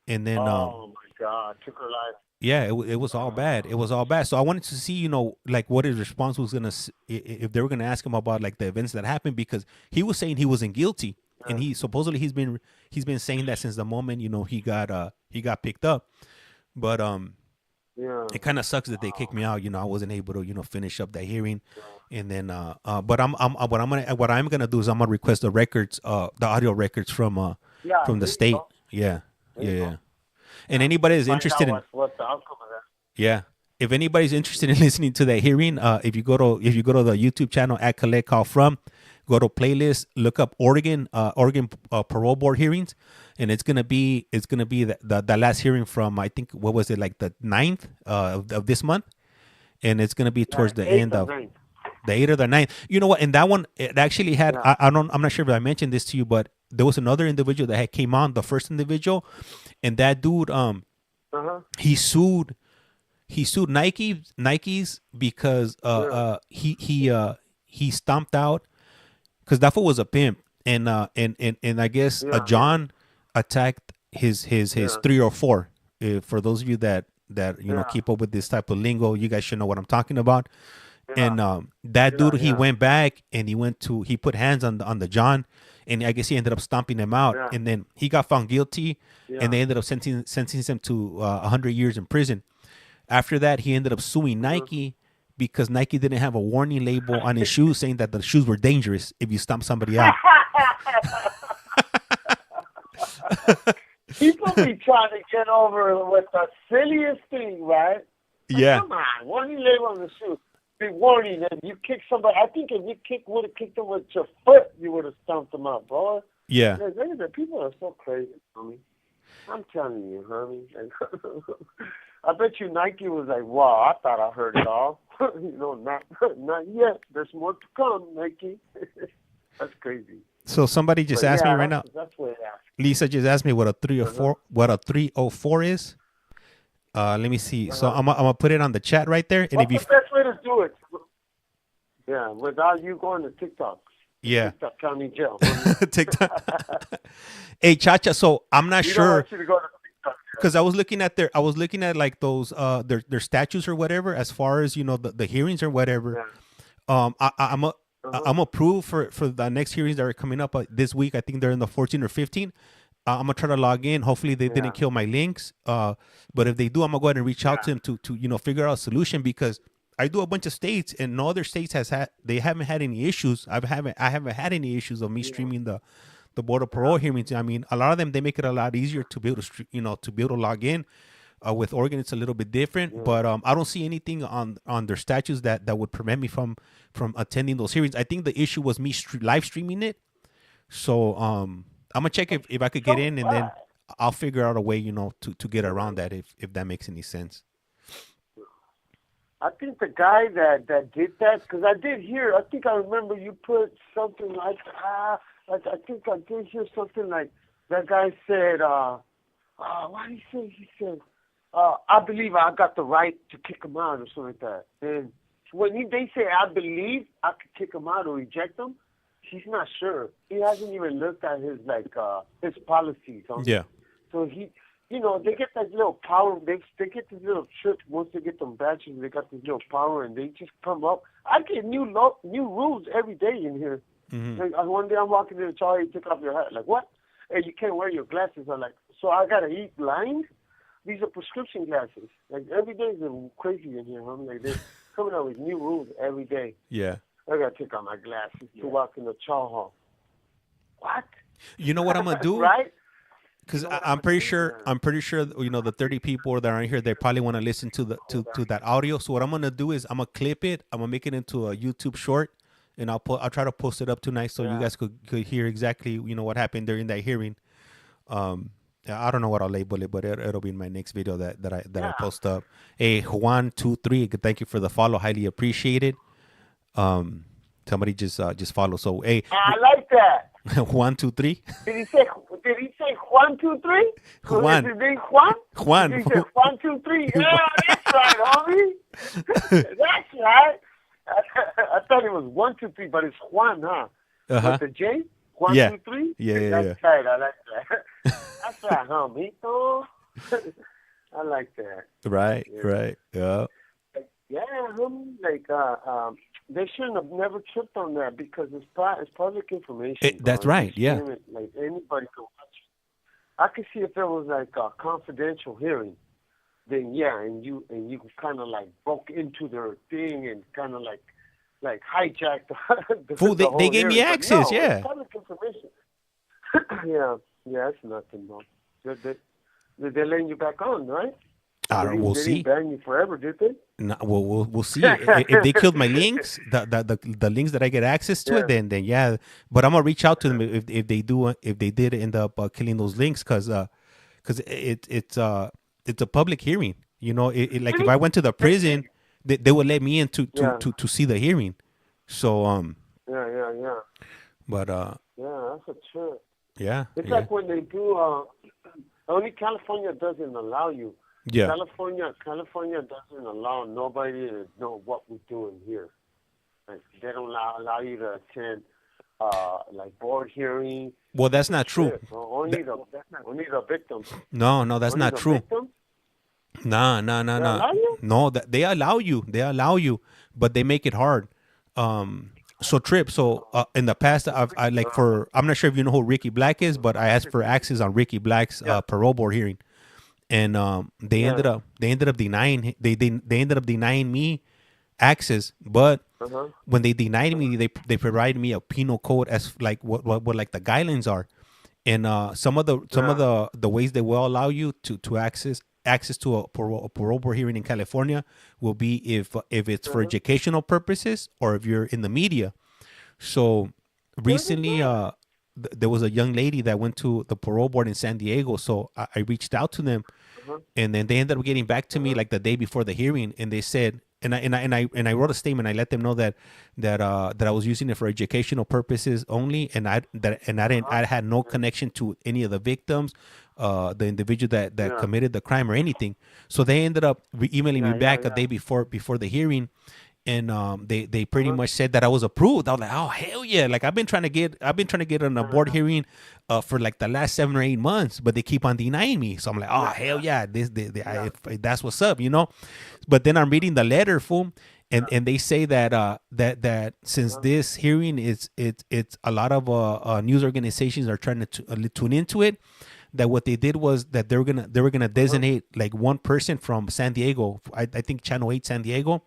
then oh my God, took her life. Yeah, it was all bad. It was all bad. So I wanted to see, like what his response was if they were gonna ask him about like the events that happened, because he was saying he wasn't guilty, and he supposedly he's been saying that since the moment he got picked up, but it kind of sucks that they kicked me out. I wasn't able to finish up that hearing, and then but what I'm gonna do is I'm gonna request the records, the audio records from the state. Yeah. And anybody is interested in what the outcome of that. if anybody's interested in listening to that hearing, if you go to the YouTube channel at CollectCallFrom, go to playlist, look up Oregon parole board hearings, and it's gonna be the last hearing from, I think, what was it, like the 9th of this month, and it's gonna be towards the end of the 8th or the 9th. You know what? And that one, it actually had I'm not sure if I mentioned this to you, but there was another individual that had came on, the first individual, and that dude he sued Nikes because he stomped out, because that fool was a pimp, and I guess John attacked his 304. For those of you that keep up with this type of lingo, you guys should know what I'm talking about. And that dude, he went back and he put hands on the John, and I guess he ended up stomping him out, and then he got found guilty, and they ended up sentencing him to 100 years in prison. After that, he ended up suing Nike because Nike didn't have a warning label on his shoes saying that the shoes were dangerous if you stomp somebody out. People be trying to get over with the silliest thing, right? Yeah. Come on, warning label on the shoe. Be warning that you kick somebody. I think if you would have kicked them with your foot, you would have stomped them out, bro. Yeah. People are so crazy, homie. I'm telling you, homie. I bet you Nike was like, wow, I thought I heard it all. Not yet. There's more to come, Nike. That's crazy. So somebody just asked me right now. That's what it asked. Lisa just asked me what a 304 what a 304 is. Let me see. So I'm gonna put it on the chat right there. And What's the best way to do it? Yeah, without you going to TikTok. Yeah. TikTok County Jail. TikTok. Hey, Chacha. So I'm not sure, because I was looking at like those their statues or whatever, as far as the hearings or whatever. Yeah. I'm approved for the next hearings that are coming up this week. I think they're in the 14 or 15. I'm gonna try to log in. Hopefully they didn't kill my links. But if they do, I'm gonna go ahead and reach out to them to figure out a solution, because I do a bunch of states, and no other states they haven't had any issues. I haven't had any issues of me streaming the board of parole hearings. I mean, a lot of them, they make it a lot easier to be able to log in. With Oregon, it's a little bit different, but I don't see anything on their statutes that would prevent me from attending those hearings. I think the issue was me live streaming it, So I'm gonna check if I could get in, and then I'll figure out a way, to get around that if that makes any sense. I think the guy that did that, because I did hear, I think I remember you put something like, I think I did hear something like, that guy said, what did he say? He said, I believe I got the right to kick him out or something like that. And when they say, I believe I could kick him out or reject him, he's not sure. He hasn't even looked at his policies. Yeah. So they get that little power. They get this little trick once they get them badges. They got this little power, and they just come up. I get new rules every day in here. Mm-hmm. Like, one day I'm walking in the car, you take off your hat. Like, what? Hey, you can't wear your glasses. I'm like, so I gotta eat blind? These are prescription glasses. Like, every day is crazy in here. I'm like, they're coming out with new rules every day. Yeah. I gotta take off my glasses to walk in the chow hall. What? You know what I'm gonna do? Right? Because I'm pretty sure, the 30 people that are in here, they probably want to listen to that audio. So what I'm gonna do is I'm gonna clip it. I'm gonna make it into a YouTube short, and I'll try to post it up tonight so you guys could hear exactly what happened during that hearing. I don't know what I'll label it, but it'll be in my next video that I post up. Hey, Juan23, thank you for the follow, highly appreciated. Somebody just follow. So hey, I like that. 1, 2, 3. Did he say Juan 2 3? Juan. Is his name Juan? Juan. He said Juan 2 3. Yeah, that's right, homie. That's right. I thought it was 1 2 3, but it's Juan, huh? With the J? 1 2 3. Yeah. That's right. I like that. That's right, homie. I like that. Right. Yeah. Yeah, homie. They shouldn't have never tripped on that because it's public information. That's right, yeah. Like anybody can watch it. I could see if there was like a confidential hearing, then and you kind of like broke into their thing and kind of like hijacked the Fool, they gave hearing. me access, no, yeah. It's public information. It's nothing, bro. They're letting you back on, right? I don't know. We'll see. They didn't ban you forever, did they? No, we'll see. If they killed my links, the links that I get access to it, then yeah. But I'm gonna reach out to them if they did end up killing those links, because it's a public hearing. Like if I went to the prison, they would let me in to see the hearing. So Yeah. But that's a trip. Yeah. It's like when they do. Only California doesn't allow you. Yeah. California doesn't allow nobody to know what we're doing here. Like, they don't allow you to attend like board hearings. Well, that's not true. Only the victims. No, that's not true. No. No, that they allow you, but they make it hard. So Trip, in the past, I'm not sure if you know who Ricky Black is, but I asked for access on Ricky Black's parole board hearing. And they ended up denying me access, but when they denied me, they provided me a penal code as like what like the guidelines are, and some of the ways they will allow you to access to a parole board hearing in California will be if it's for educational purposes or if you're in the media. So recently, there was a young lady that went to the parole board in San Diego, so I reached out to them, and then they ended up getting back to me like the day before the hearing, and they said, and I wrote a statement. I let them know that I was using it for educational purposes only, and I had no connection to any of the victims, the individual that committed the crime or anything. So they ended up emailing me back a day before the hearing. And they pretty much said that I was approved. I was like, oh hell yeah! Like I've been trying to get on a board hearing for like the last 7 or 8 months, but they keep on denying me. So I'm like, oh hell yeah! That's what's up, But then I'm reading the letter, fool, and they say that since this hearing it's a lot of news organizations are trying to tune into it. That what they did was that they were gonna designate like one person from San Diego. I think Channel 8 San Diego.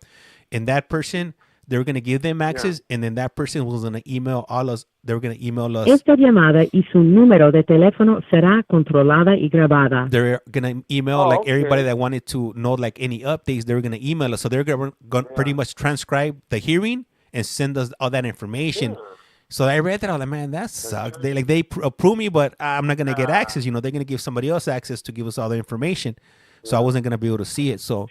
And that person, they were going to give them access, and then that person was going to email all us. They were going to email us. Esta llamada y su número de teléfono será controlada y grabada. They're going to email everybody that wanted to know like any updates. They were going to email us, so they're going to pretty much transcribe the hearing and send us all that information. So I read that. I was like, man, that sucks. They approve me, but I'm not gonna get access. You know, they're gonna give somebody else access to give us all the information. So I wasn't gonna be able to see it. So,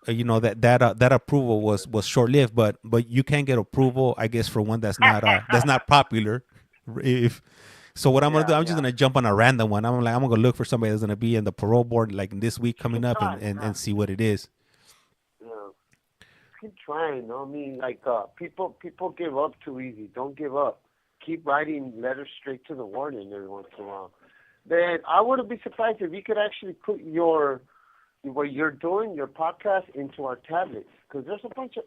you know, that approval was short lived. But you can get approval, I guess, for one that's not popular. If so, what I'm gonna do, I'm just gonna jump on a random one. I'm gonna go look for somebody that's gonna be in the parole board like this week coming up and see what it is. Keep trying. I mean, like people give up too easy. Don't give up. Keep writing letters straight to the warden every once in a while. Then I wouldn't be surprised if you could actually put what you're doing, your podcast, into our tablets, because there's a bunch of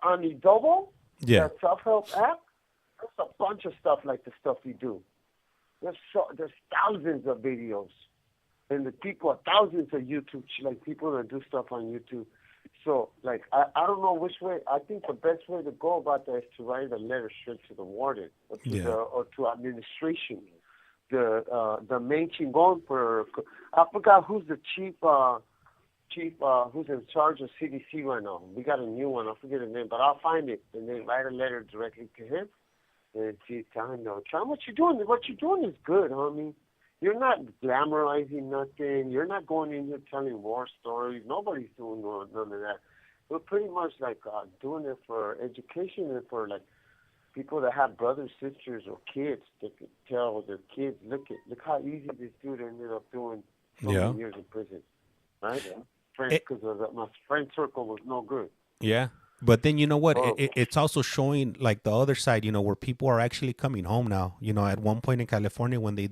on the Adobo, that self-help app. There's a bunch of stuff like the stuff you do. There's thousands of videos, and thousands of YouTube, like people that do stuff on YouTube. So, like, I don't know which way. I think the best way to go about that is to write a letter straight to the warden or to administration. The main chingon I forgot who's the chief who's in charge of CDC right now. We got a new one. I forget his name, but I'll find it and then write a letter directly to him and tell him, what you're doing. What you're doing is good, homie. You're not glamorizing nothing. You're not going in here telling war stories. Nobody's doing none of that. We're pretty much like doing it for education and for like people that have brothers, sisters, or kids that can tell their kids, look how easy this dude ended up doing so many years in prison, right? Because my friend circle was no good. Yeah. But then you know what? It's also showing like the other side, you know, where people are actually coming home now. You know, at one point in California, when they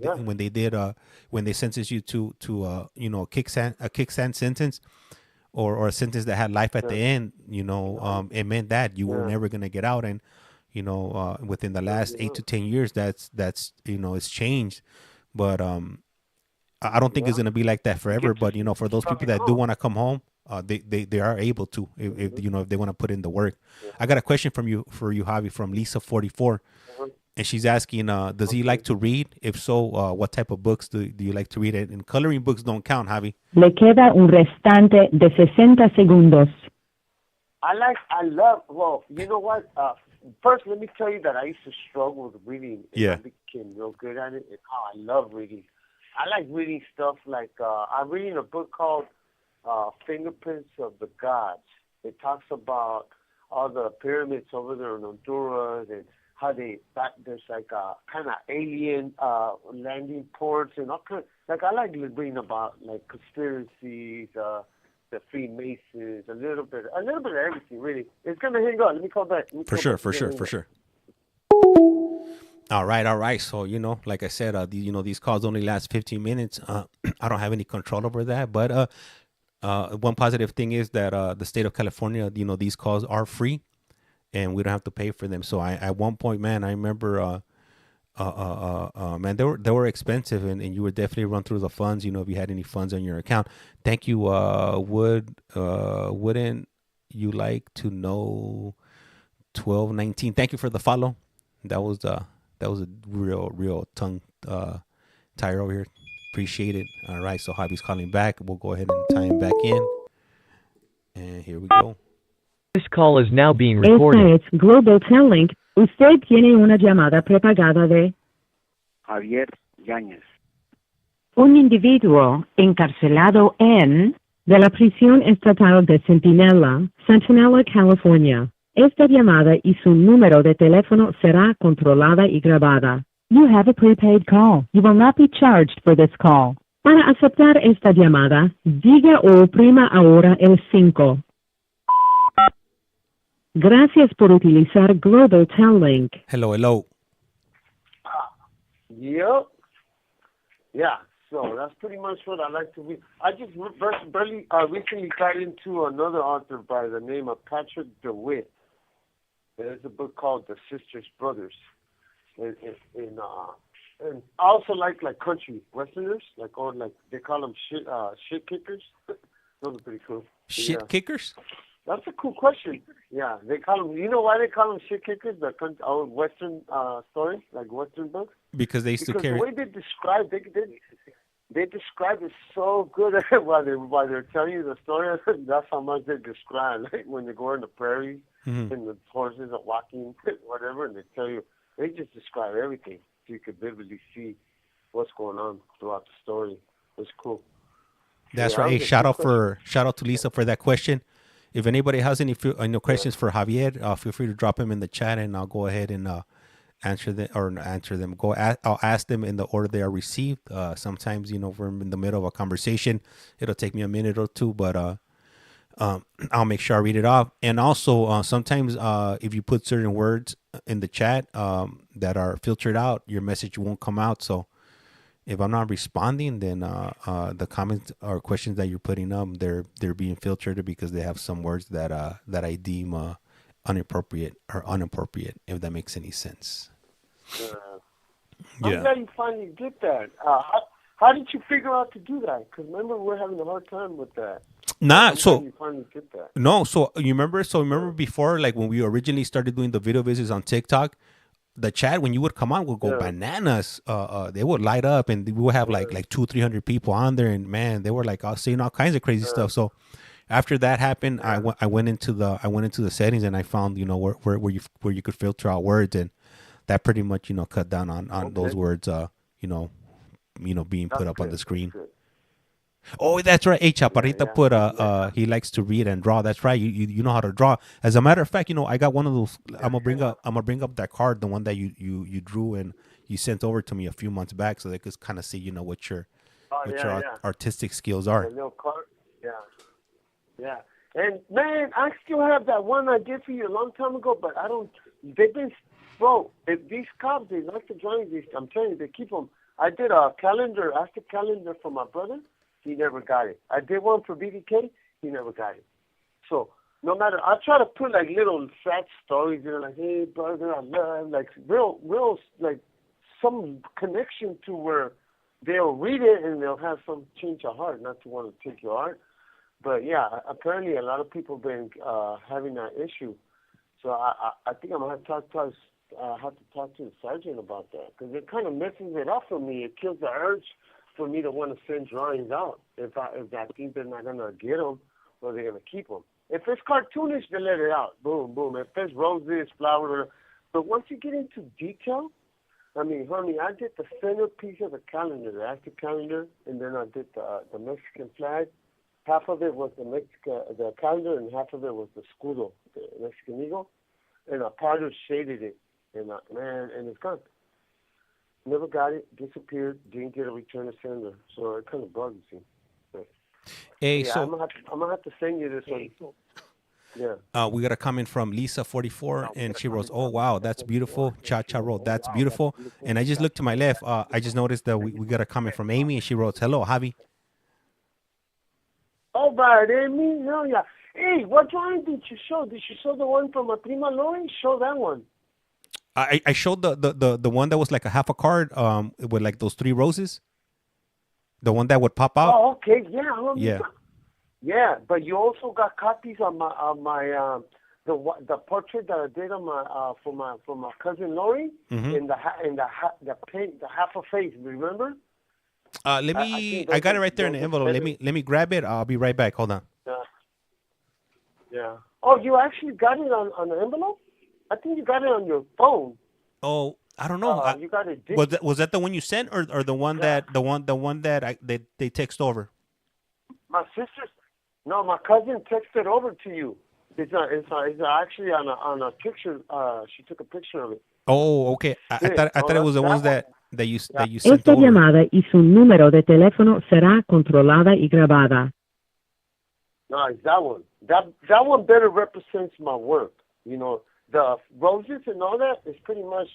sentenced you to you know, a kickstand sentence, or a sentence that had life at the end, you know, it meant that you were never gonna get out. And you know, within the last 8 to 10 years, that's you know, it's changed. But I don't think it's gonna be like that forever. But you know, for those people that do want to come home, they are able to if you know, if they want to put in the work. I got a question for you, Javi, from Lisa 44, and she's asking, does he like to read? If so, what type of books do you like to read? And coloring books don't count, Javi. Le queda un restante de 60 segundos. Well, you know what? First, let me tell you that I used to struggle with reading. And I became real good at it. And I love reading. I like reading stuff like, I'm reading a book called Fingerprints of the Gods. It talks about all the pyramids over there in Honduras and how there's like a kind of alien landing ports and all kind. Like I like reading about like conspiracies, the Freemasons, a little bit of everything. Really, it's gonna hang on. Let me call back. For sure. All right. So, you know, like I said, these calls only last 15 minutes. I don't have any control over that. But one positive thing is that the state of California, you know, these calls are free and we don't have to pay for them. So at one point, man, I remember, man, they were expensive and you would definitely run through the funds, you know, if you had any funds on your account. Thank you. Wouldn't you like to know 1219? Thank you for the follow. That was a real tongue tire over here. Appreciate it. All right, so Javi's calling back. We'll go ahead and tie him back in. And here we go. This call is now being recorded. Esta es Global Telling. Usted tiene una llamada prepagada de Javier Yáñez. un individuo encarcelado en de la prisión estatal de Centinela, California. Esta llamada y su número de teléfono será controlada y grabada. You have a prepaid call. You will not be charged for this call. Para aceptar esta llamada, diga o oprima ahora el 5. Gracias por utilizar Global Tel-Link. Hello. Yep. Yeah, so that's pretty much what I like to read. I just recently got into another author by the name of Patrick DeWitt. There's a book called The Sisters Brothers. And I also like country westerners, like they call them shit kickers. Those are pretty cool. Shit kickers? That's a cool question. Yeah, they call them. You know why they call them shit kickers? The old western stories, like western books. Because they used to carry. The way they describe, they describe it so good while they're telling you the story. That's how much they describe. Like when they go in the prairies and the horses are walking, whatever, and they tell you They just describe everything, so you could vividly see what's going on throughout the story. It's cool. That's right. Hey, shout out to Lisa for that question. If anybody has any questions for Javier, feel free to drop them in the chat, and I'll go ahead and answer them. I'll ask them in the order they are received. Sometimes, if we're in the middle of a conversation, it'll take me a minute or two, but I'll make sure I read it off. And also, sometimes if you put certain words in the chat that are filtered out, your message won't come out. So if I'm not responding, then the comments or questions that you're putting up, they're being filtered because they have some words that I deem inappropriate, if that makes any sense. I'm glad you finally did that. How did you figure out to do that? Because remember, we're having a hard time with that. You finally did that. No, so you remember before, like when we originally started doing the video visits on TikTok, the chat, when you would come on, would go bananas. They would light up, and we would have like 200-300 people on there, and man, they were like saying all kinds of crazy stuff. So after that happened, I went into the settings, and I found where you could filter out words, and that pretty much cut down on those words being put up on the screen. Oh, that's right. Hey, Chaparrita put he likes to read and draw. That's right. You know how to draw. As a matter of fact, I got one of those. I'm gonna bring up that card, the one that you drew and you sent over to me a few months back, so they could kind of see what your artistic skills are. The little card. Yeah. And man, I still have that one I did for you a long time ago, but I don't. They've been, bro. If these cops, they like the drawings. I'm telling you, they keep them. I did a calendar. I asked a calendar for my brother. He never got it. I did one for Biddy K. He never got it. So no matter, I try to put like little sad stories in, like, hey brother, I love, like real, like some connection to where they'll read it and they'll have some change of heart, not to want to take your art. But yeah, apparently a lot of people have been having that issue. So I think I'm gonna have to talk to the sergeant about that, because it kind of messes it up for me. It kills the urge for me to want to send drawings out if I think they're not gonna get them or they're gonna keep them. If it's cartoonish, they let it out. Boom, boom. If it's roses, flowers, but once you get into detail, I mean, honey, I did the centerpiece of the calendar, the active calendar, and then I did the Mexican flag. Half of it was the calendar, and half of it was the escudo, the Mexican eagle, and a powder shaded it, and and it's gone. Never got it, disappeared, didn't get a return to sender, so it kind of bugs me. But, hey, yeah, so I'm gonna have to send you this one. Yeah. We got a comment from Lisa44, and she wrote, "Oh wow, that's beautiful." Cha wrote, "That's beautiful." And I just looked to my left. I just noticed that we got a comment from Amy, and she wrote, "Hello, Javi." Oh, but Amy, no, yeah. Hey, what drawing did you show? Did you show the one from my prima Lori? Show that one. I showed the one that was like a half a card with like those 3 roses. The one that would pop out. Oh, okay, yeah. Yeah, but you also got copies of my the portrait that I did on my for my cousin Lori in the half a face. Remember? I got it right there in the envelope. Let me grab it. I'll be right back. Hold on. Yeah. Oh, you actually got it on the envelope? I think you got it on your phone. Oh, I don't know. You got it. Was that the one you sent, or the one that they text over? My sister's. No, my cousin texted over to you. It's actually on a picture. She took a picture of it. Oh, okay. I thought it was the ones that you sent Esta over. llamada y su número de teléfono será controlada y grabada. No, it's that one. That one better represents my work. The roses and all that is pretty much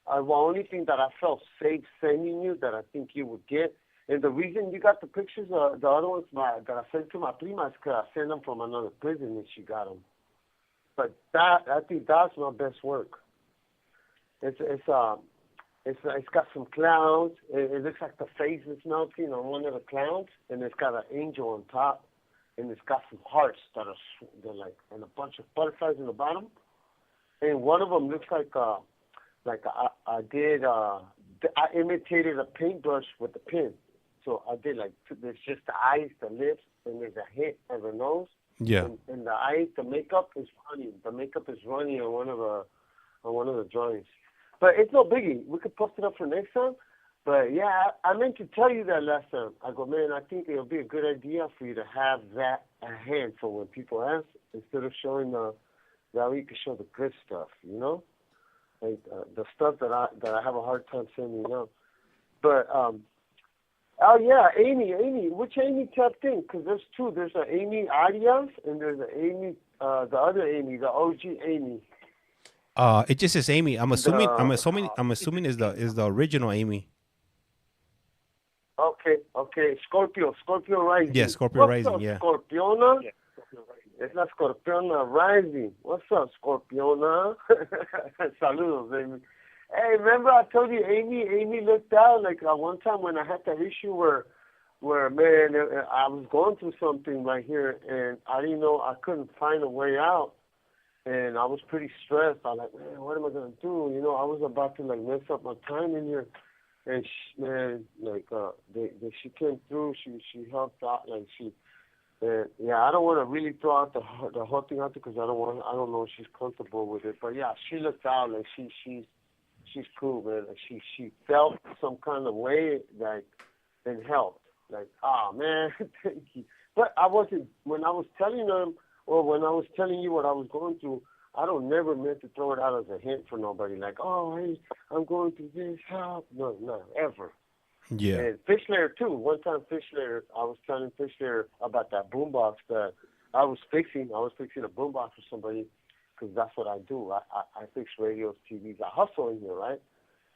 the only thing that I felt safe sending you that I think you would get. And the reason you got the pictures, the other ones that I sent to my prima, is because I sent them from another prison and she got them. But I think that's my best work. It's got some clouds. It looks like the face is melting on one of the clouds, and it's got an angel on top, and it's got some hearts they're like, and a bunch of butterflies in the bottom. And one of them looks like I imitated a paintbrush with the pen. So I did there's just the eyes, the lips, and there's a hit of the nose. Yeah. And the eyes, the makeup is running. The makeup is running on one of the drawings. But it's no biggie. We could post it up for next time. But yeah, I meant to tell you that last time. I go, man, I think it'll be a good idea for you to have that at hand for when people ask, instead of showing that way you can show the good stuff, you know, like the stuff that I have a hard time sending out. But oh yeah, Amy, which Amy tapped in? Because there's two. There's an Amy Arias and there's an Amy, the other Amy, the OG Amy. It just says Amy. I'm assuming is the original Amy. Okay. Scorpio Rising. Yeah, Scorpio Rising, What's up, yeah. Scorpiona? Yeah, Scorpio Rising. It's not Scorpiona Rising. What's up, Scorpiona? Saludos, baby. Hey, remember I told you Amy looked out, like one time when I had that issue where man, I was going through something right here, and I didn't know, I couldn't find a way out. And I was pretty stressed. I was like, man, what am I going to do? You know, I was about to, like, mess up my time in here. And she came through. She helped out. Like yeah. I don't want to really throw out the whole thing out there because I don't know if she's comfortable with it. But yeah, she looked out. Like she's cool, man. Like she felt some kind of way, like, and helped. Like, man, thank you. But I wasn't, when I was telling them, or when I was telling you what I was going through, I don't never meant to throw it out as a hint for nobody. Like, oh, hey, I'm going through this, help. No, ever. Yeah. And Fish Layer, too. One time, Fish Layer, I was telling Fish Layer about that boombox that I was fixing. I was fixing a boombox for somebody because that's what I do. I fix radios, TVs. I hustle in here, right?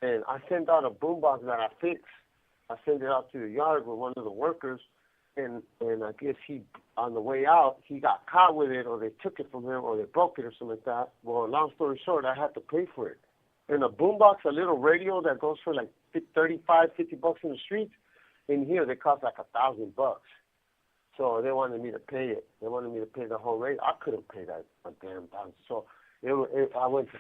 And I sent out a boombox that I fixed. I sent it out to the yard with one of the workers. And I guess he, on the way out, he got caught with it, or they took it from him, or they broke it, or something like that. Well, long story short, I had to pay for it. And a boombox, a little radio that goes for like $50 in the streets, in here they cost like $1,000. So they wanted me to pay it. They wanted me to pay the whole radio. I couldn't pay that a damn $1,000. So I went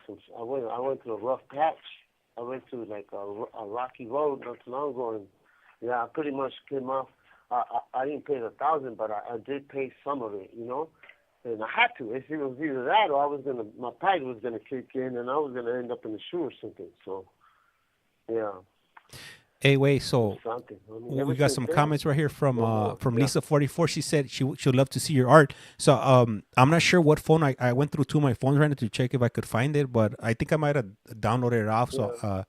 to a rough patch. I went to like a rocky road not too long ago, and yeah, I pretty much came off. I didn't pay the $1,000, but I did pay some of it, you know, and I had to. It was either that or my tag was gonna kick in, and I was gonna end up in the shoe or something. So, yeah. Hey, wait. So we got some comments right here from Lisa 44. She said she'd love to see your art. So I'm not sure what phone I went through two of my phones right now to check if I could find it, but I think I might have downloaded it off. So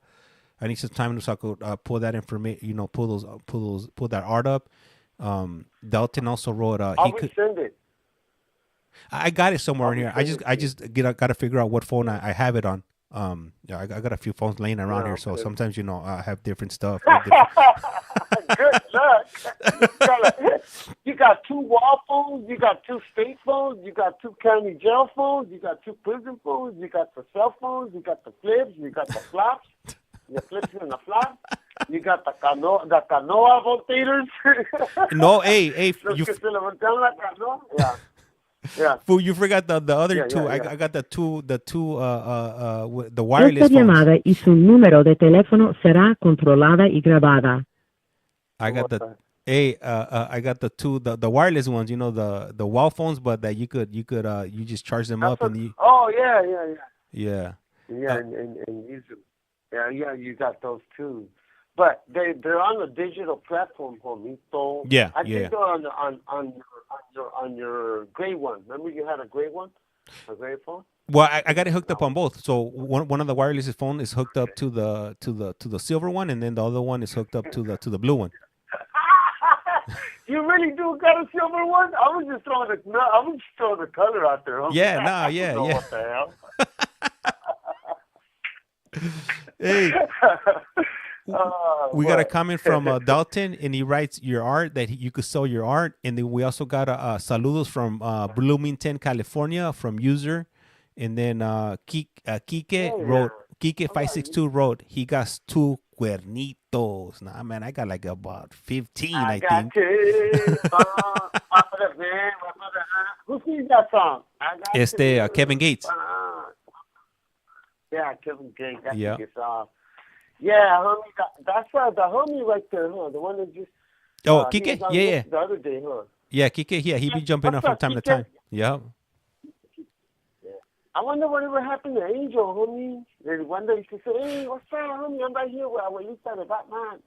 I need some time so I could pull that information. You know, pull that art up. Dalton also wrote. I would send it. I got it somewhere in here. I just got to figure out what phone I have it on. Yeah, I got a few phones laying around here, so sometimes I have different stuff. Good luck. You got two wall phones, you got two state phones, you got two county jail phones, you got two prison phones, you got the cell phones, you got the flips, you got the flops, the flips and the flops. You got the canoa voltators. No, hey, Yeah. Fool, you forgot the other two. Yeah. I got the two the wireless Esta llamada y su número de teléfono será controlada y grabada. I got I got the two the wireless ones, you know, the wall phones, but that you just charge them up and you. Oh yeah. Yeah. Yeah, and use them. Yeah, you got those too. But they're on a digital platform, homie. So yeah, I think they're on your gray one. Remember you had a gray one, a gray phone. Well, I got it hooked up on both. So one of the wireless phone is hooked up to the silver one, and then the other one is hooked up to the blue one. You really do got a silver one? I was just throwing the color out there. Homie. Yeah, yeah. What the hell? Hey. We got a comment from Dalton, and he writes your art that you could sell your art. And then we also got saludos from Bloomington, California, from user. And then Kike wrote, Kike562 wrote, he got 2 cuernitos. Nah, man, I got like about 15, I think. Who sings that song? Kevin Gates. Yeah, Kevin Gates. That's a good song. Yeah, homie, that's the homie right there, huh? The one that just... Oh, Kike? Yeah. The other day, huh? Yeah, Kike, yeah, he be jumping up from time to time. Yeah. I wonder whatever happened to Angel, homie. And one day he used to say, "Hey, what's up, homie? I'm right here with Abuelita de Batman."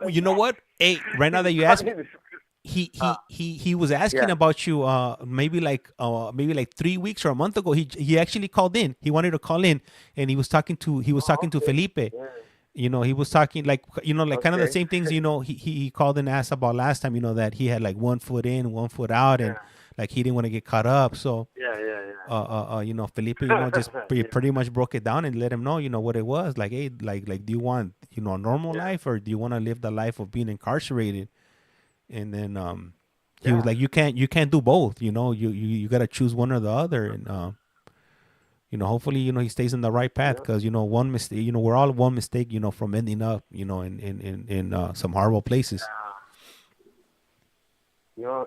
Well, you know what? Hey, right now that you asked me, he was asking about you maybe like 3 weeks or a month ago. He actually called in. He wanted to call in, and he was talking to Felipe. Yeah. You know, he was talking like kind of the same things. You know, he called and asked about last time. You know, that he had like 1 foot in, 1 foot out, and like he didn't want to get caught up. So you know, Felipe, you know, just pretty much broke it down and let him know, you know, what it was. Like, hey, like do you want, you know, a normal life, or do you want to live the life of being incarcerated? And then he was like, you can't do both. You know, you got to choose one or the other. And you know, hopefully, you know, he stays in the right path, because you know, one mistake, you know, we're all one mistake, you know, from ending up, you know, in some horrible places. Yeah.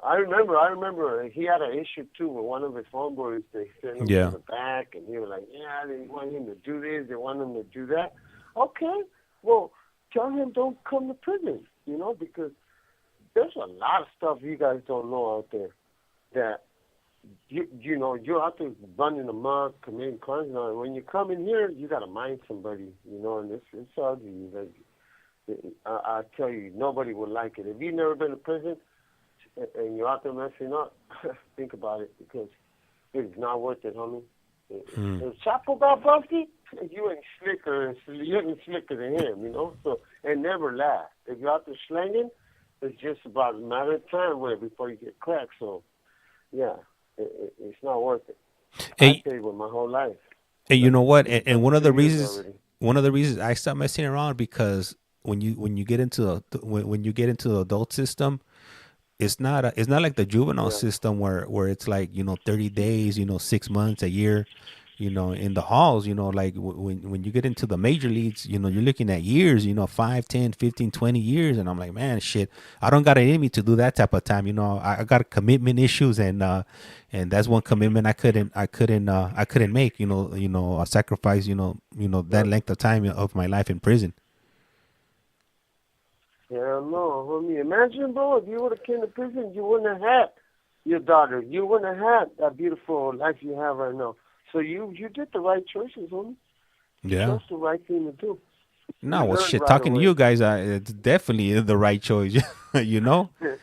I remember he had an issue too with one of his homeboys. They sent him to the back, and he was like, "Yeah, they want him to do this, they want him to do that." Okay, well, tell him don't come to prison, you know, because there's a lot of stuff you guys don't know out there that you know, you're out there running amok, committing crimes. And when you come in here, you got to mind somebody, you know, and it's ugly. Like, I tell you, nobody would like it. If you've never been to prison and you're out there messing up, think about it, because it's not worth it, homie. If Chapo got busted, you ain't slicker than him, you know. So, and never laugh. If you're out there slanging, it's just about a matter of time before you get cracked. So, yeah, it's not worth it. I tell you with my whole life. Hey, you know what? And one of the reasons I stopped messing around, because when you get into the adult system, it's not like the juvenile system where it's like, you know, 30 days, you know, 6 months, a year, you know, in the halls, you know, like when you get into the major leagues, you know, you're looking at years, you know, 5, 10, 15, 20 years. And I'm like, man, shit, I don't got it in me to do that type of time. You know, I got commitment issues, and that's one commitment I couldn't make, you know, a sacrifice, you know, that length of time of my life in prison. Yeah, no, homie. Imagine, bro, if you would have came to prison, you wouldn't have had your daughter. You wouldn't have had that beautiful life you have right now. So you did the right choices, homie. Yeah. That's the right thing to do. No, well, shit, talking to you guys, it's definitely the right choice, you know? Yeah.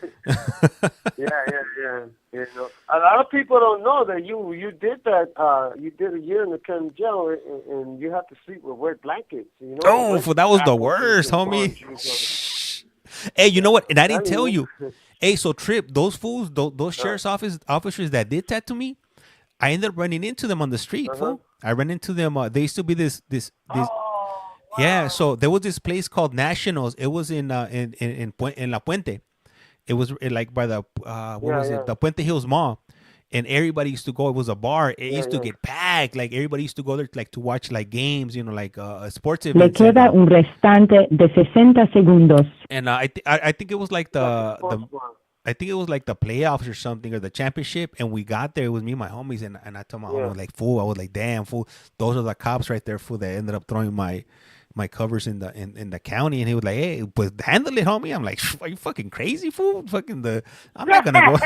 You know, a lot of people don't know that you did that. You did a year in the county jail, and you have to sleep with wet blankets, you know? Oh, that was the worst, homie. Hey, you know what? And I didn't tell you. Hey, so Trip, those fools, those sheriff's officers that did that to me, I ended up running into them on the street, fool. I ran into them. They used to be this. Yeah, so there was this place called Nationals. It was in La Puente. It was like by the the Puente Hills Mall, and everybody used to go. It was a bar. It used to get packed. Like everybody used to go there like to watch like games, you know, like sports events. Le queda un restante de 60 segundos. And I think it was like I think it was like the playoffs or something, or the championship, and we got there. It was me and my homies, and I told my homie, like, fool, I was like, damn, fool, those are the cops right there, fool, that ended up throwing my covers in the county. And he was like, hey, but handle it, homie. I'm like, are you fucking crazy, fool? I'm not gonna go.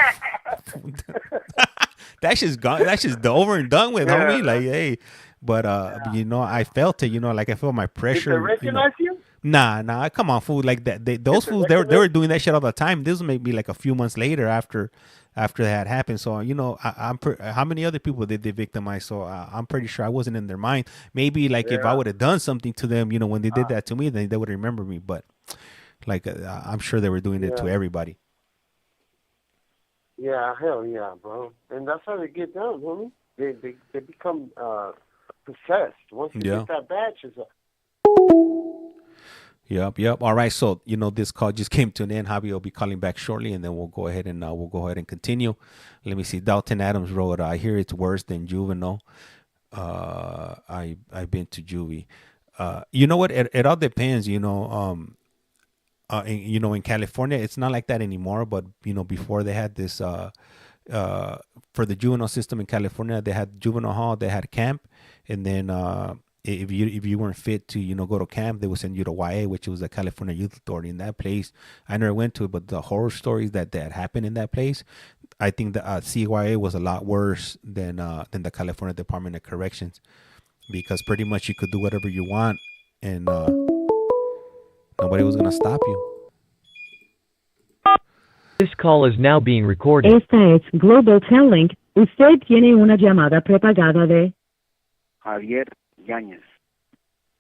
That's just gone. That's just over and done with, homie. Like, hey, but you know, I felt it. You know, like I felt my pressure. Did they recognize you? Nah, come on, fool. Like that, those fools, they were doing that shit all the time. This was maybe like a few months later after that had happened. So, you know, how many other people did they victimize? So I'm pretty sure I wasn't in their mind. Maybe like if I would have done something to them, you know, when they did that to me, then they would remember me. But like I'm sure they were doing it to everybody. Yeah, hell yeah, bro. And that's how they get down, homie. They become possessed once you get that badge. Yep. All right. So, you know, this call just came to an end. Javi will be calling back shortly, and then we'll go ahead and continue. Let me see. Dalton Adams wrote, I hear it's worse than juvenile. I've been to juvie. You know what? It all depends, you know. In California, it's not like that anymore. But, you know, before they had this, for the juvenile system in California, they had juvenile hall, they had camp, and then, if you weren't fit to, you know, go to camp, they would send you to YA, which was the California Youth Authority. In that place, I never went to it, but the horror stories that happened in that place, I think the CYA was a lot worse than the California Department of Corrections, because pretty much you could do whatever you want and nobody was gonna stop you. This call is now being recorded. Esta es Global Telling. Usted tiene una llamada prepagada de Javier Yáñez.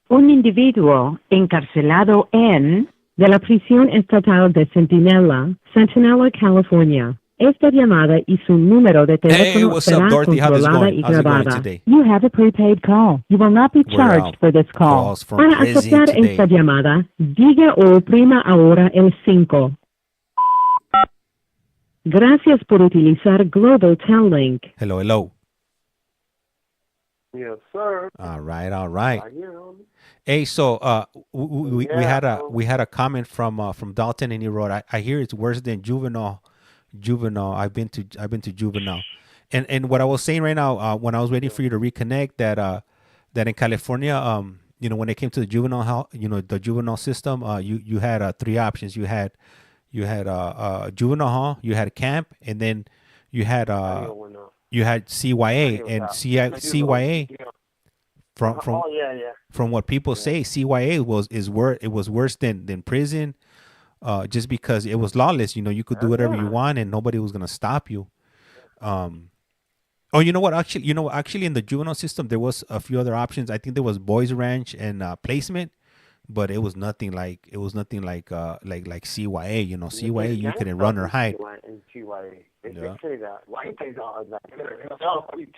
un individuo encarcelado en de la prisión estatal de Centinela, California. Esta llamada y su número de teléfono what's up, será Dorothy? How's it controlada going? y How's it going grabada. today? You have a prepaid call. You will not be charged for this call. Calls from Para prison aceptar today. esta llamada, diga o oprima ahora el 5. Gracias por utilizar Global Telling. Hello, hello. Yes, sir. All right. I hear him. Hey, so we had Yeah, a comment from Dalton, and he wrote, I hear it's worse than juvenile. I've been to juvenile, and what I was saying right now, when I was waiting for you to reconnect, that in California, when it came to the juvenile health, the juvenile system, you had 3 options. You had juvenile hall, you had camp, and then you had CYA, and CYA from what people say, CYA was worse than prison, just because it was lawless. You could do whatever you want and nobody was gonna stop you. Oh, you know what? Actually, in the juvenile system, there was a few other options. I think there was boys ranch and placement, but it was nothing like CYA. CYA you couldn't run or hide. And CYA. They Yeah. say that. Why they don't like it's all pretty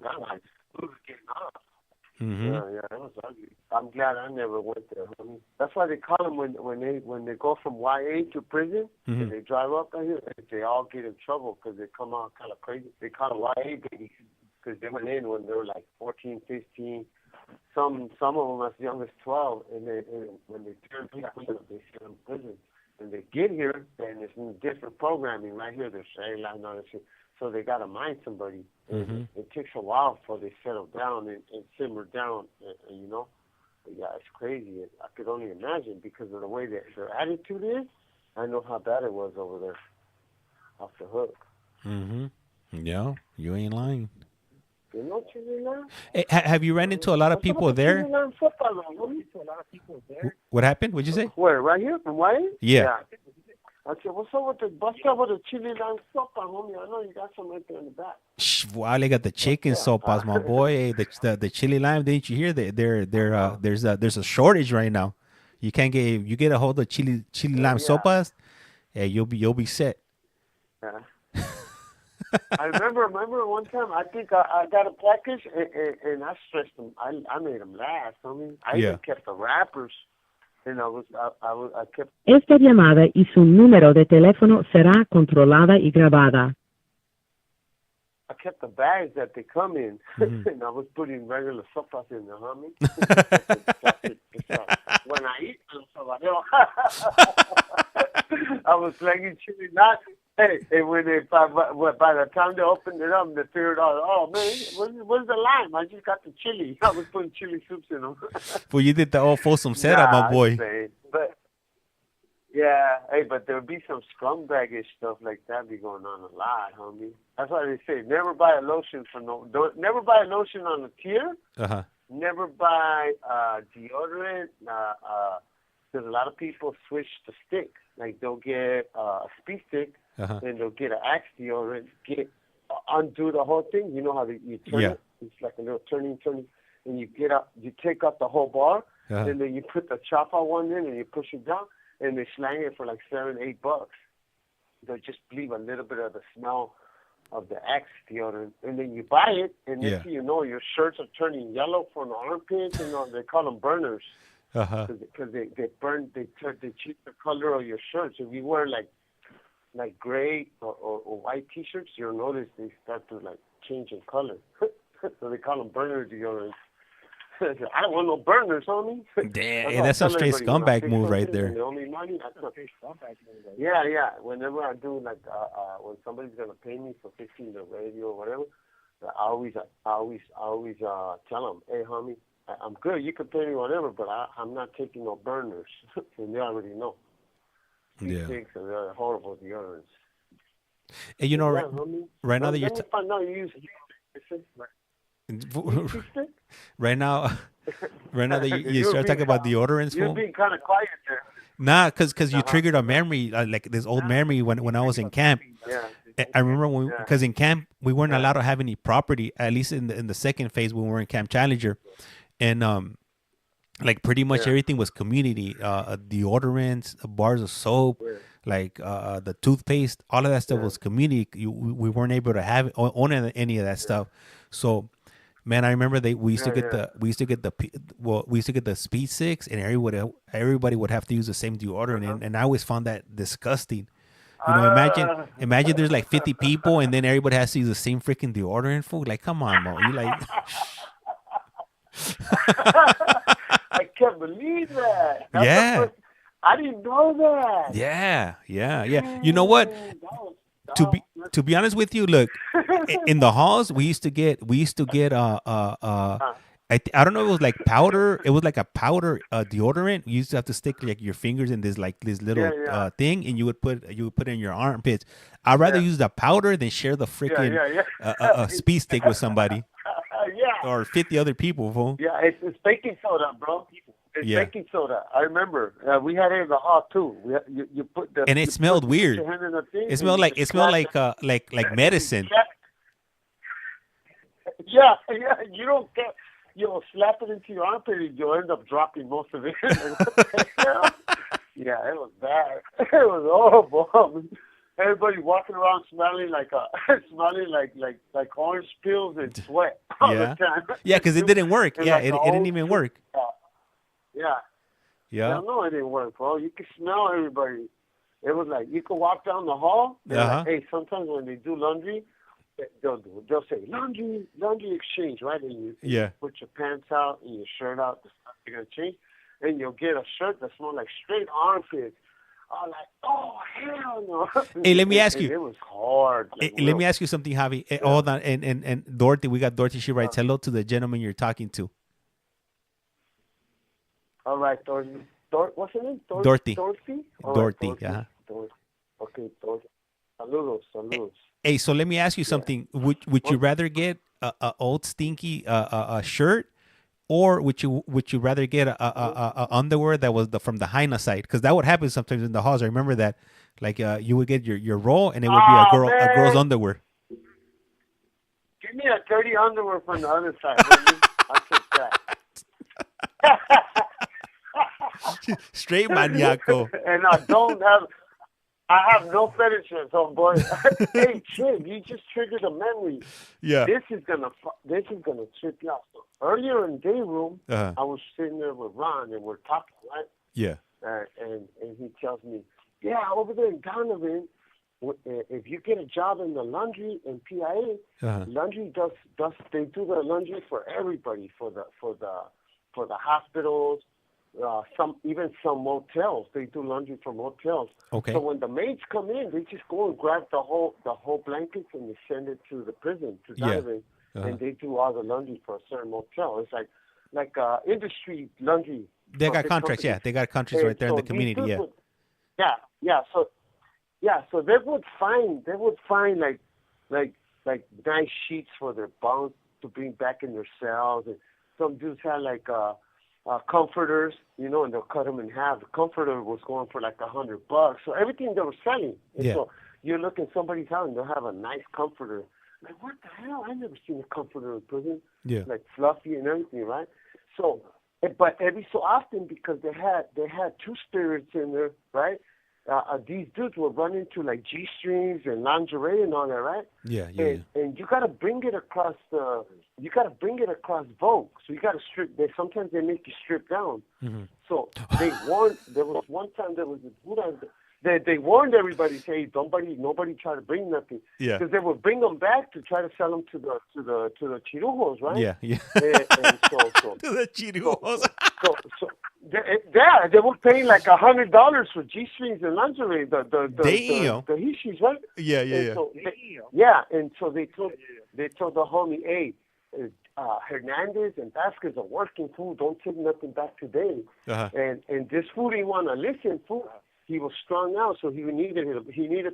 I'm like, who's getting off? Mm-hmm. Yeah, that was ugly. I'm glad I never went there. Homie. That's why they call them when they go from YA to prison, Mm-hmm. and they drive up out here, they all get in trouble because they come out kind of crazy. They call them YA babies because they went in when they were like 14, 15. Some of them as young as 12, and when they turn 15, they sit in prison. When they get here, then it's different programming right here. They're saying and all that shit. So they got to mind somebody. And it takes a while before they settle down and simmer down, But yeah, it's crazy. I could only imagine because of the way that their attitude is. I know how bad it was over there off the hook. Mm-hmm. Yeah, you ain't lying. You know Chile? Hey, have you ran into a lot of people there? What happened? What'd you say? Where? Right here from YA? Yeah. I said, what's up with the bus stop with the chili line sopa, homie? I know you got some right there in the back. Wow, they got the chicken sopas, my boy. Hey, the chili lime. Didn't you hear that? There's a shortage right now. You get a hold of chili lime sopas. Yeah, you'll be set. Yeah. I remember one time. I think I got a package and I stressed them. I made them last. I even kept the wrappers. And I kept. Esta llamada y su número de teléfono será controlada y grabada. I kept the bags that they come in, and I was putting regular sopas in there, homie. When I eat them, I was slanging chili nuts. Hey, and when by the time they opened it up, they figured out, oh man, where's the lime? I just got the chili. I was putting chili soups in them. Well, you did the old Folsom setup, my boy. But yeah, hey, but there would be some scumbaggish stuff like that be going on a lot, homie. That's why they say never buy a lotion never buy a lotion on a tier. Uh-huh. Never buy deodorant. Because a lot of people switch to stick. Like they'll get a speed stick. Uh-huh. Then they'll get an Axe deodorant, undo the whole thing. You know how you turn it? It's like a little turning, and you take out the whole bar, and then you put the chop out one in, and you push it down, and they slang it for like $7-8. They'll just leave a little bit of the smell of the Axe deodorant, and then you buy it, and next thing you know, your shirts are turning yellow from the armpits, and they call them burners, because they change the color of your shirts. If you wear like gray or white T-shirts, you'll notice they start to like change in color. So they call them burner deodorants. I don't want no burners, homie. Damn, that's a straight scumbag move right there. Yeah. Whenever I do when somebody's gonna pay me for fixing the radio or whatever, I always tell them, hey, homie, I'm good. You can pay me whatever, but I'm not taking no burners, and they already know. Yeah. They're horrible deodorants. And you know, Yeah, homie. right now that you're Let me find out you use right now, right now that you start talking about deodorants, you're fool. being kind of quiet there. Nah, cause you triggered a memory, like this old memory when I was in camp. Yeah. I remember because in camp we weren't allowed to have any property. At least in the second phase when we were in Camp Challenger, and like pretty much everything was community. Deodorants, bars of soap, like the toothpaste, all of that stuff was community. We weren't able to have own any of that stuff. So, man, I remember we used to get we used to get the Speed 6, and everybody would have to use the same deodorant, and I always found that disgusting. You know, imagine there's like 50 people, and then everybody has to use the same freaking deodorant. Food, like, come on, Mo. You like. I can't believe that. Yeah. I didn't know that. Yeah. You know what? To be honest with you, look, in the halls we used to get I don't know, it was like powder. It was like a powder deodorant. You used to have to stick like your fingers in this little thing, and you would put it in your armpits. I'd rather use the powder than share the freaking speed stick with somebody. Or 50 other people, fool. Yeah, it's baking soda, bro. It's baking soda. I remember we had it in the hall too. You put the and it smelled weird. It smelled like medicine. Yeah. You don't get. You'll slap it into your armpit and you'll end up dropping most of it. Like, what the hell? Yeah, it was bad. It was horrible. Everybody walking around smelling like orange peels and sweat all the time. Yeah, because it didn't work. Yeah, it didn't even work. Yeah. No, it didn't work, bro. You could smell everybody. It was like you could walk down the hall. Like, hey, sometimes when they do laundry, they'll say laundry exchange, right? And you put your pants out and your shirt out. You're gonna change, and you'll get a shirt that smells like straight armpits. I'm like, oh hell no! Hey, let me ask you. It was hard. Like, let me ask you something, Javi. Hold on, and Dorothy, we got Dorothy. She writes, "Hello to the gentleman you're talking to." All right, Dorothy. What's her name? Dorothy. Dorothy. Dorothy. Okay, Dorothy. Saludos. Hey, so let me ask you something. Would you rather get a old stinky shirt, or would you rather get a underwear that was from the Hyena side? Because that would happen sometimes in the halls. I remember that, like you would get your roll, and it would be a girl's underwear. Give me a dirty underwear from the other side. I'll take that. Straight maniaco. And I have no fetishes, boy. Hey, Chip, you just triggered a memory. Yeah. This is gonna trip you out. So earlier in day room, I was sitting there with Ron, and we're talking, right? Yeah. And he tells me, yeah, over there in Donovan, if you get a job in the laundry in PIA, laundry they do the laundry for everybody, for the hospitals. Some motels, they do laundry for motels. Okay. So when the maids come in, they just go and grab the whole blankets and they send it to the prison, to Donovan, and they do all the laundry for a certain motel. It's like industry laundry. They got contracts, companies. They got contracts right there in the community, So they would find like nice sheets for their bunks to bring back in their cells, and some dudes had like comforters, and they'll cut them in half. The comforter was going for like $100. So everything they were selling. And so you look in somebody's house and they'll have a nice comforter. Like, what the hell? I never seen a comforter in prison. Yeah. Like fluffy and everything, right? So, but every so often, because they had two spirits in there, right? These dudes would run into like G-strings and lingerie and all that, right? Yeah. And you gotta bring it across Vogue. So you gotta strip. Sometimes they make you strip down. Mm-hmm. So they warned. There was one time there was a Buddha. They warned everybody, say nobody try to bring nothing. Yeah. Because they would bring them back to try to sell them to the chirujos, right? Yeah. And so to the chirujos. So they were paying like $100 for G-strings and lingerie. The hishis, right? Yeah. And so they told the homie, hey, Hernandez and Vasquez are working, fool. Don't take nothing back today. And this fool didn't want to listen, fool. He was strung out, so he needed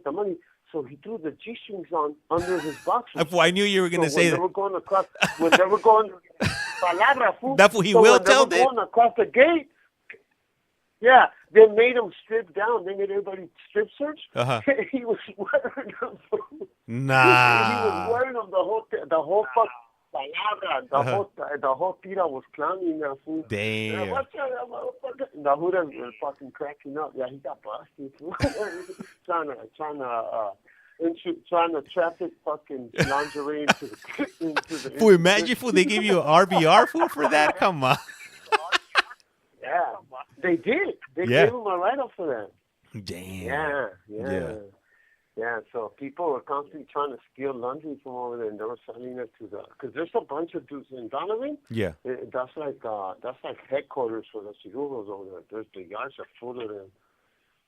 the money. So he threw the G-strings on under his boxers. I knew you were going to say that. When they were going palabra, fool. That's what he will tell them. When they were going across the gate, yeah, they made him strip down. They made everybody strip search. He was wearing them. Nah. He was wearing them the whole fuck palabra. The whole tira was clowning that fool. Damn. What's that, motherfucker? The Hudas were fucking cracking up. Yeah, he got busted. trying to traffic fucking lingerie into the. Fool, imagine fool, they give you an RBR fool for that. Come on. Yeah, they did. They gave him a write-off for that. Damn. Yeah, so people were constantly trying to steal laundry from over there, and they were selling it to because there's a bunch of dudes in Donovan. Yeah. That's like headquarters for the Chirujos over there. The yards are full of them.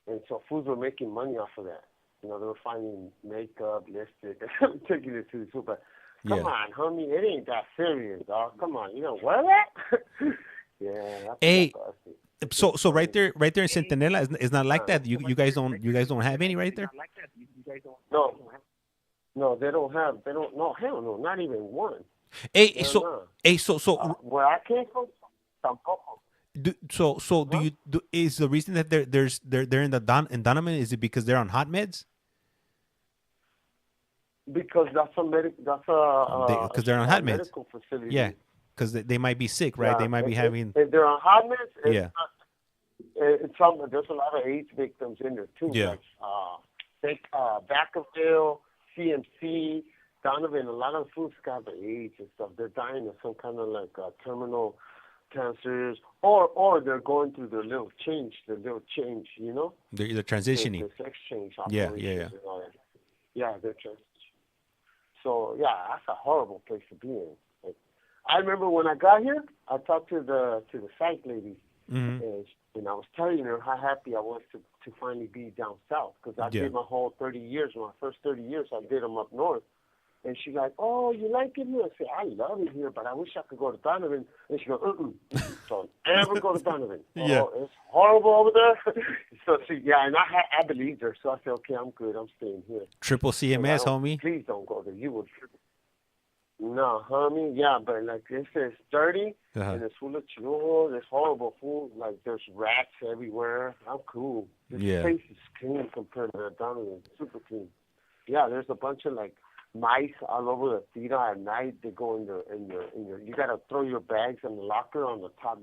And so fools were making money off of that. You know, they were finding makeup, lipstick, taking it to the super. Come on, homie, it ain't that serious, dog. Come on, you don't wear that? Yeah. Hey, so right there in Centinela, it's not like that. You guys don't have any right there. No, they don't have. They don't. No, hell no, not even one. Hey, where I came from, tampoco. Is the reason that they're in Donovan, is it because they're on hot meds? Because that's a because they're on hot meds. Medical facility. Yeah, because they might be sick, right? They might be having. If they're on hot meds, yeah. There's a lot of AIDS victims in there too. Yeah. Like Vacaville, CMC, Donovan. A lot of fools got the AIDS and stuff. They're dying of some kind of like terminal cancers, or they're going through their little change, you know. They're transitioning. The sex change. Yeah. Yeah, they're transitioning. So yeah, that's a horrible place to be in. Like, I remember when I got here, I talked to the psych lady, and I was telling her how happy I was to finally be down south, because I did my whole 30 years. My first 30 years, I did them up north. And she's like, "Oh, you like it here?" I said, "I love it here, but I wish I could go to Donovan." And she goes, "Don't ever go to Donovan. Yeah. Oh, it's horrible over there." So and I believed her. So I said, "Okay, I'm good. I'm staying here." Triple CMS, homie. Please don't go there. You would. No, homie. Yeah, but like this is dirty and it's full of churros. There's horrible food. Like there's rats everywhere. I'm cool. This place is clean compared to Donovan. Super clean. Yeah, there's a bunch of like mice all over the theater at night. They go in your. You gotta throw your bags in the locker, on the top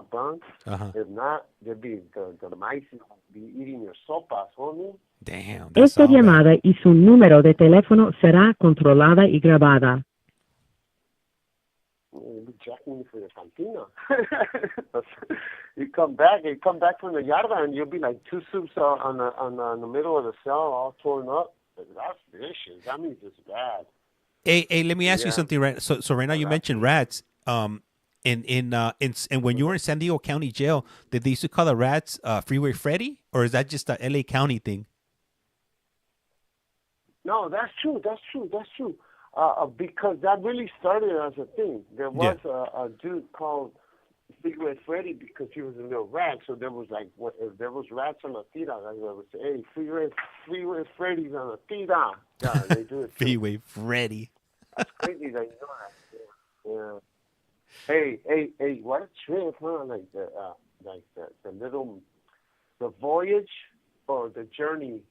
bunk. If not, there'll be the mice will be eating your sopas, homie. Damn. Esta llamada y su número de teléfono será controlada y grabada. You'll be jacking me for your cantina. You come back from the yarda, and you'll be like two soups on the middle of the cell, all torn up. That's vicious. That means it's bad. Hey, let me ask you something. Right. So right now you mentioned rats. And when you were in San Diego County Jail, did they used to call the rats Freeway Freddy, or is that just a LA County thing? No, that's true. Because that really started as a thing. There was a dude called Freeway Freddy because he was a little rat. So there was like, if there was rats on a tira, I would say, "Hey, Freeway Freddy's on a tira." Yeah, they do it. Freeway Freddy. That's crazy that you know that. Yeah. Hey, what a trip, huh? Like the voyage or the journey,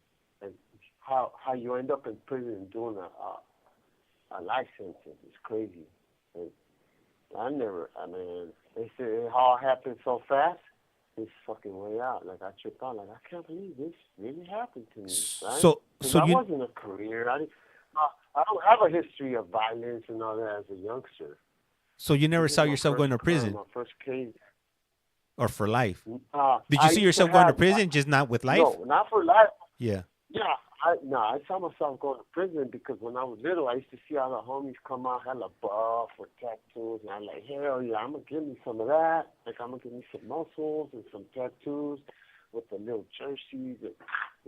and how you end up in prison doing a life sentence is crazy. They say it all happened so fast. This fucking way out. Like I tripped out. Like I can't believe this really happened to me. Right? So that wasn't a career. I don't have a history of violence and all that as a youngster. So you never saw yourself going to prison? My first case. Or for life? Did you see yourself going to prison, just not with life? No, not for life. Yeah. Yeah. I saw myself going to prison because when I was little, I used to see all the homies come out hella buff with tattoos, and I'm like, hell yeah, I'm gonna give me some of that. Like I'm gonna give me some muscles and some tattoos with the little jerseys, and,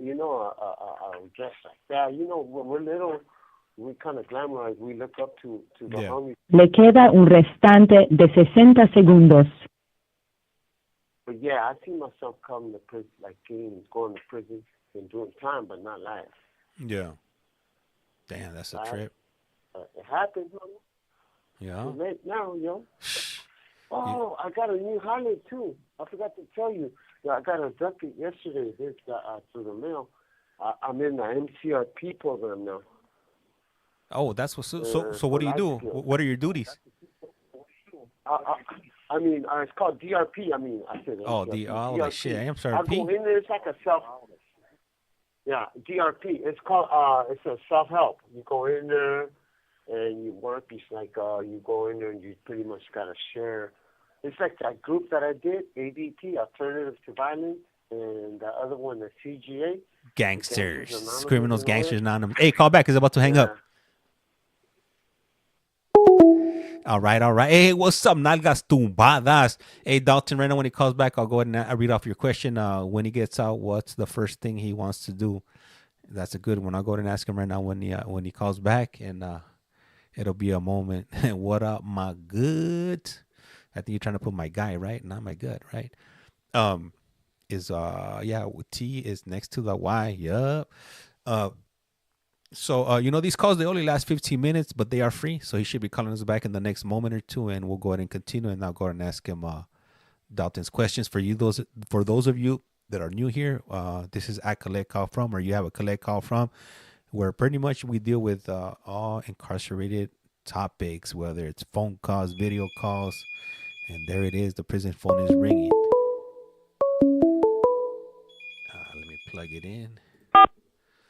you know, I dress like that. You know, when we're little, we kind of glamorize. We look up to the homies. Le queda un restante de 60 segundos. But yeah, I see myself coming to prison, like going to prison and doing time, but not life. Yeah. Damn, that's a trip. It happens, homie. Yeah. It's late now, yo. Oh, I got a new highlight, too. I forgot to tell you. Yeah, I got a ducket yesterday through the mail. I'm in the MCRP program now. Oh, that's what's so what do you do? What are your duties? I mean, it's called DRP. I said DRP. Like shit, MCRP. I go in there, it's like a DRP. It's called, it's a self-help. You go in there and you work. It's like, you go in there and you pretty much got to share. It's like that group that I did, ADT, Alternatives to Violence, and the other one, the CGA. Gangsters. Criminals, Gangsters Anonymous. Hey, call back. It's about to hang up. All right. Hey, what's up, nalgas tumbadas? Hey, Dalton, right now when he calls back, I'll go ahead and read off your question. When he gets out, what's the first thing he wants to do? That's a good one. I'll go ahead and ask him right now when he calls back, and it'll be a moment. What up, my good? I think you're trying to put my guy, right? Not my good, right? T is next to the Y. Yup. So, these calls, they only last 15 minutes, but they are free. So he should be calling us back in the next moment or two, and we'll go ahead and continue. And I'll go ahead and ask him Dalton's questions for those of you that are new here. This is at CollectCallFrom, or you have a CollectCallFrom, where pretty much we deal with all incarcerated topics, whether it's phone calls, video calls, and there it is. The prison phone is ringing. Let me plug it in.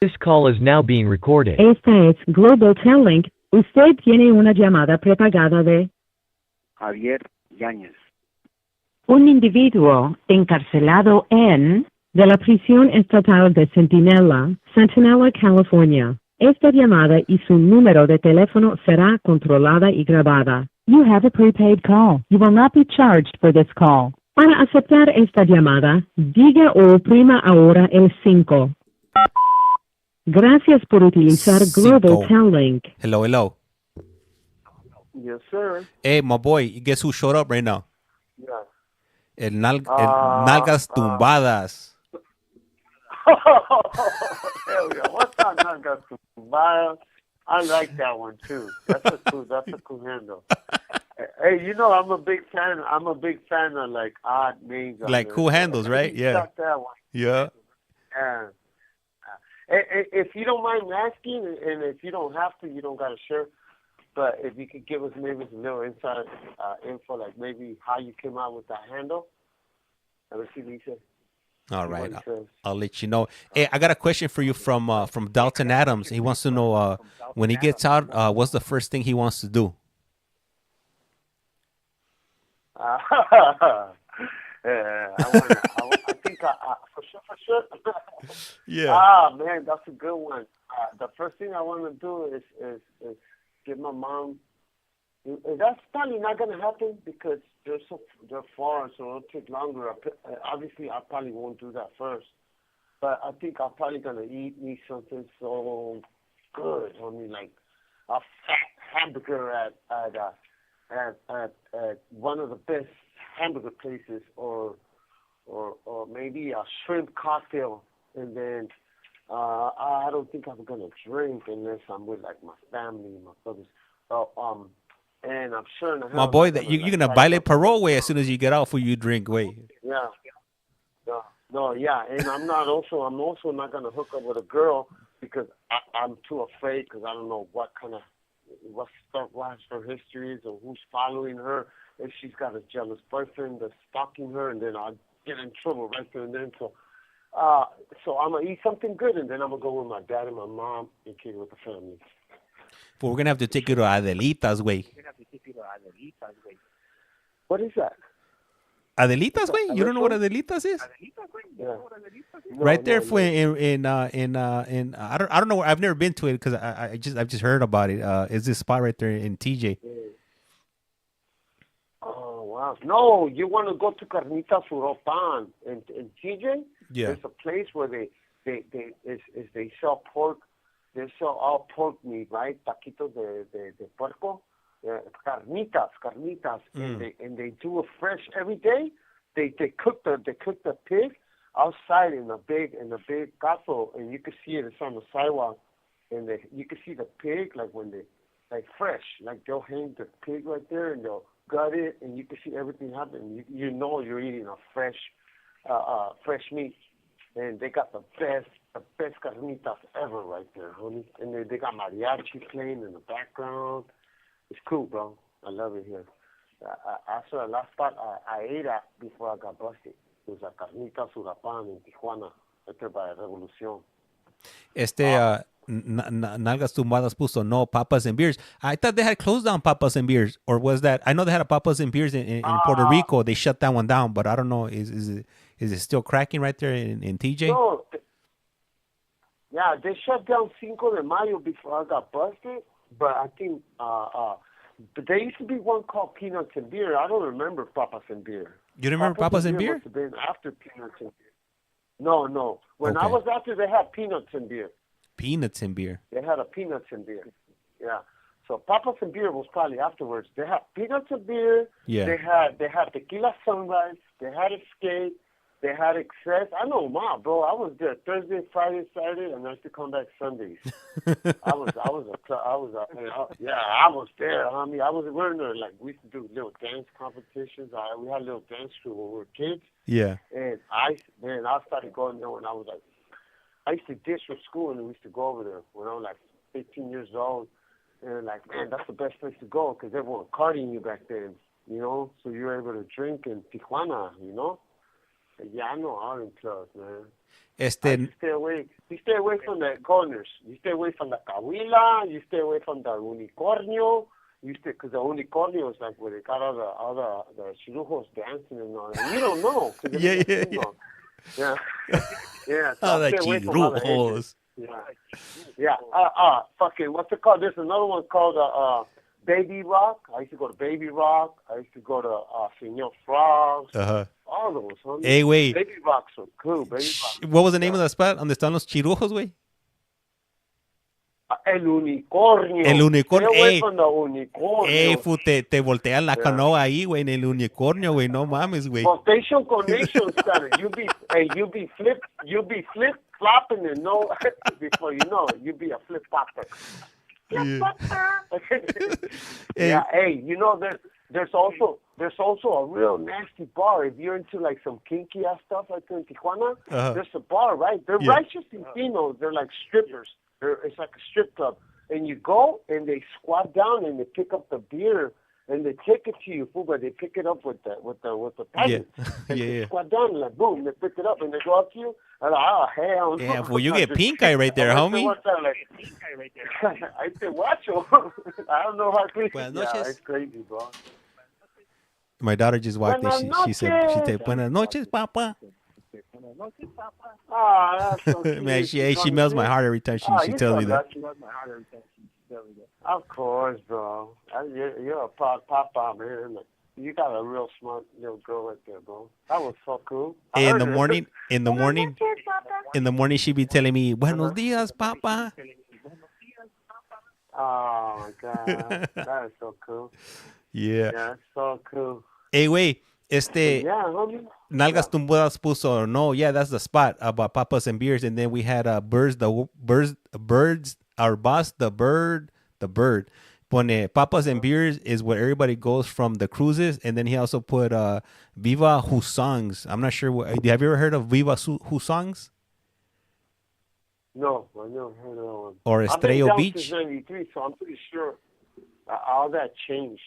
This call is now being recorded. Esta es Global Telling. Usted tiene una llamada prepagada de Javier Yáñez. un individuo encarcelado de la prisión estatal de Centinela, California. Esta llamada y su número de teléfono será controlada y grabada. You have a prepaid call. You will not be charged for this call. Para aceptar esta llamada, diga o oprima ahora el 5. Gracias por utilizar Global Telling. Hello. Yes, sir. Hey, my boy, guess who showed up right now? Yeah. El Nalgas Tumbadas. Hell yeah. What's up, Nalgas Tumbadas? I like that one too. That's a cool handle. Hey, I'm a big fan of like odd names. Like cool handles, right? Yeah. Got that one. Yeah. If you don't mind asking, and if you don't have to, you don't got to share. But if you could give us maybe some little inside info, like maybe how you came out with that handle. Let's see what he said. All right, I'll let you know. Hey, I got a question for you from Dalton Adams. He wants to know when he gets out, what's the first thing he wants to do? I think for sure. Yeah. Man, that's a good one. The first thing I want to do is give my mom. That's probably not going to happen because they're far, so it'll take longer. Obviously, I probably won't do that first, but I think I'm probably going to eat me something so good. I mean, like a fat hamburger at one of the best hamburger places, or maybe a shrimp cocktail, and then I don't think I'm gonna drink unless I'm with like my family, my brothers. And I'm sure. My boy, that you're gonna violate parole way as soon as you get out for you drink way. Yeah. No, yeah, and I'm also not gonna hook up with a girl because I'm too afraid because I don't know what her history is or who's following her. If she's got a jealous boyfriend that's stalking her, and then I'll get in trouble right there and then. So I'm gonna eat something good, and then I'm gonna go with my dad and my mom and kick with the family. But we're gonna have to take you to Adelita's way. What is that? Adelita's way? You don't know what Adelita's is? Yeah. Right there, in I don't know. I've never been to it because I've just heard about it. Is this spot right there in TJ? Oh wow! No, you want to go to Carnitas Uropan in TJ? Yeah. There's a place where they sell pork. They sell all pork meat, right? Taquitos de puerco. Carnitas, and they do it fresh every day. They cook the pig outside in a big caso, and you could see it. It's on the sidewalk, and you could see the pig like when they like fresh, like they'll hang the pig right there and they'll gut it, and you can see everything happen. You know you're eating a fresh meat, and they got the best carnitas ever right there, homie. And they got mariachi playing in the background. It's cool, bro. I love it here. After the last spot I ate at before I got busted, it was a carnita surapan in Tijuana, right there by Revolucion. Nalgas Tumbadas puso no Papas and Beers. I thought they had closed down Papas and Beers, or was that? I know they had a Papas and Beers in Puerto Rico. They shut that one down, but I don't know. Is it still cracking right there in TJ? No. Yeah, they shut down Cinco de Mayo before I got busted, but I think but there used to be one called Peanuts and Beer. I don't remember Papas and Beer. You remember Papas and Beer? Must have been after Peanuts and Beer. No. When I was after, they had Peanuts and Beer. Peanuts and Beer. They had a Peanuts and Beer. Yeah. So Papas and Beer was probably afterwards. They had Peanuts and Beer. Yeah. They had Tequila Sunrise. They had Escape. They had Excess. I know, bro. I was there Thursday, Friday, Saturday, and I used to come back Sundays. I was there, homie. We were there, like, we used to do little dance competitions. We had a little dance crew when we were kids. Yeah. And I started going there when I was like, I used to ditch from school and we used to go over there when I was like 15 years old. And like, man, that's the best place to go because everyone carting you back then, you know? So you were able to drink in Tijuana, you know? Yeah, I know all them clubs, man. You stay away from the corners. You stay away from the Cahuila. You stay away from the Unicornio. Because the Unicornio is like where they got all the chirujos dancing and all that. You don't know. Yeah. Yeah. So all the chirujos. Yeah. Fucking, what's it called? There's another one called Baby Rock. I used to go to Baby Rock. I used to go to Señor Frogs. Uh-huh. All those, homie. Hey, wait. Baby Rocks are cool, Baby Rocks. What was the name of the spot? ¿Dónde están los chirujos, güey? El Unicornio. El Unicornio. Ey, te voltean la canoa ahí, güey, en el Unicornio, güey. No mames, güey. Rotation connection started. You be flip flopping and no before you know it, you be a flip flopper. Yeah. Hey, you know there's also a real nasty bar if you're into like some kinky ass stuff like in Tijuana. There's a bar, right? They're righteous Latinos. They're like strippers. It's like a strip club, and you go and they squat down and they pick up the beer and they take it to you, fool, but they pick it up with the peasants. And they squat down and like boom, they pick it up and they go up to you. And like, oh hell no. Yeah, well, you get pink eye right there, homie. I said, watch him. I don't know how to. Buenas noches. Yeah, it's crazy, bro. My daughter just walked in. She said, "Buenas noches, papa." Oh, that's so cute. Man, she melts my heart every time she tells me that. Of course, bro. You're a proud papa, man. You got a real smart little girl right there, bro. That was so cool. In the morning, she be telling me, "Buenos días, papa." Oh my God, that is so cool. Yeah, that's so cool. Hey, wait, Yeah, homie. Nalgas Tumbadas puso, no, yeah, that's the spot about Papas and Beers, and then we had birds, our boss, the bird. Pone Papas and Beers is where everybody goes from the cruises, and then he also put Viva Husangs. I'm not sure. Have you ever heard of Viva Husangs? No, I never heard of that one. Or Estrella Beach? I've been down since '93, so I'm pretty sure all that changed.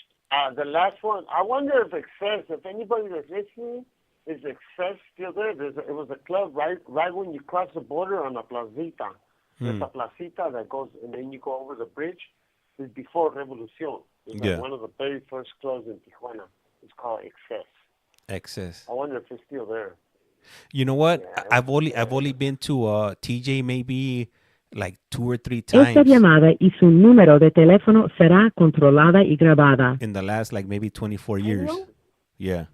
The last one, I wonder if Excess, if anybody that's listening, is Excess still there? It was a club right when you cross the border on a placita. There's a placita that goes, and then you go over the bridge. It's before Revolucion. It's like one of the very first clubs in Tijuana. It's called Excess. I wonder if it's still there. You know what? Yeah, I've only been to TJ maybe like 2 or 3 times. Esta llamada y su número de teléfono será controlada y grabada. In the last like maybe 24 years. Yeah.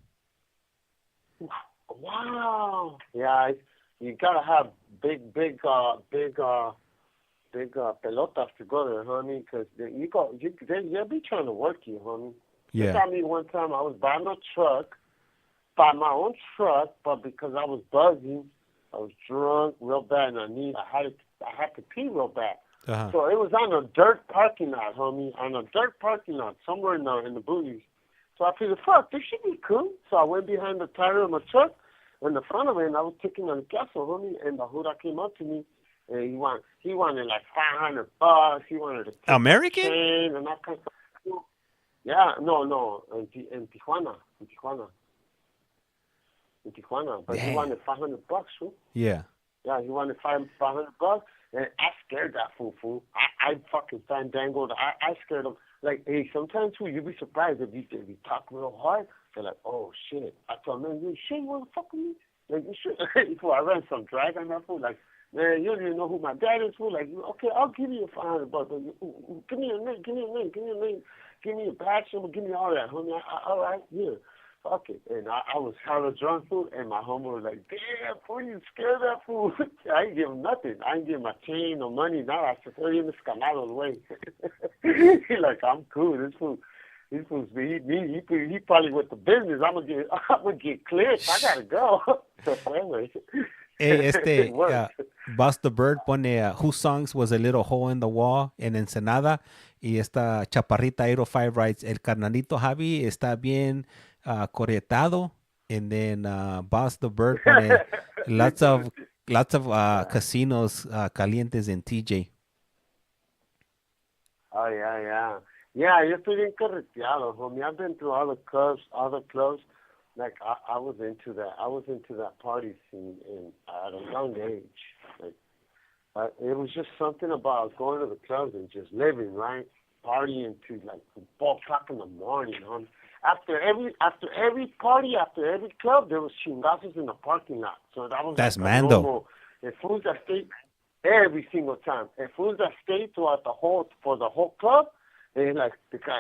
Wow. Yeah, you gotta have big pelotas to go there, honey, because they'll be trying to work you, honey. Yeah. They told me one time I was buying my own truck, but because I was buzzing, I was drunk real bad, and I had to pee real bad. Uh-huh. So it was on a dirt parking lot, homie, on a dirt parking lot somewhere in the booties. So I figured, fuck, this should be cool. So I went behind the tire of my truck in the front of it, and I was taking on the castle, homie, and the Huda came up to me, and he wanted like $500. He wanted to take American? chain and that kind of stuff. Yeah, no, in Tijuana. But Damn. he wanted $500, fool. Yeah. Yeah, he wanted $500, and I scared that fool. I fucking fandangled. I scared him. Like, hey, sometimes, fool, you'd be surprised if you talk real hard. They're like, oh, shit. I told him, man, you sure you want to fuck with me? Like, you should. Fool, I ran some drag on that fool. Like, man, you don't even know who my dad is, fool. Like, okay, I'll give you $500, but give me a name, give me a badge number, give me all that, homie. All right, here. Fuck it. And I was hella drunk, fool, and my homie was like, damn, fool, you scared that fool. I ain't give him nothing. I ain't give him my chain, no money, nada. I said, throw you in the escalado away. He like, I'm cool. This fool's he probably with the business. I'm gonna get cleared. I gotta go. So anyway. Hey, Bust the Bird pone whose songs was a little hole in the wall en Ensenada, y esta Chaparrita 805 writes, el carnalito Javi está bien corretado, and then Bust the Bird pone lots of casinos calientes in TJ. Oh yeah, yo estoy bien correteado, homie. I've been through all the clubs. Like I was into that. I was into that party scene at a young age. Like it was just something about going to the clubs and just living, right? Partying to like 4 o'clock in the morning, homie. After every party, after every club, there was chingazos in the parking lot. So that's like Mando. If fools that stayed every single time, if fools that stayed throughout the whole club. And like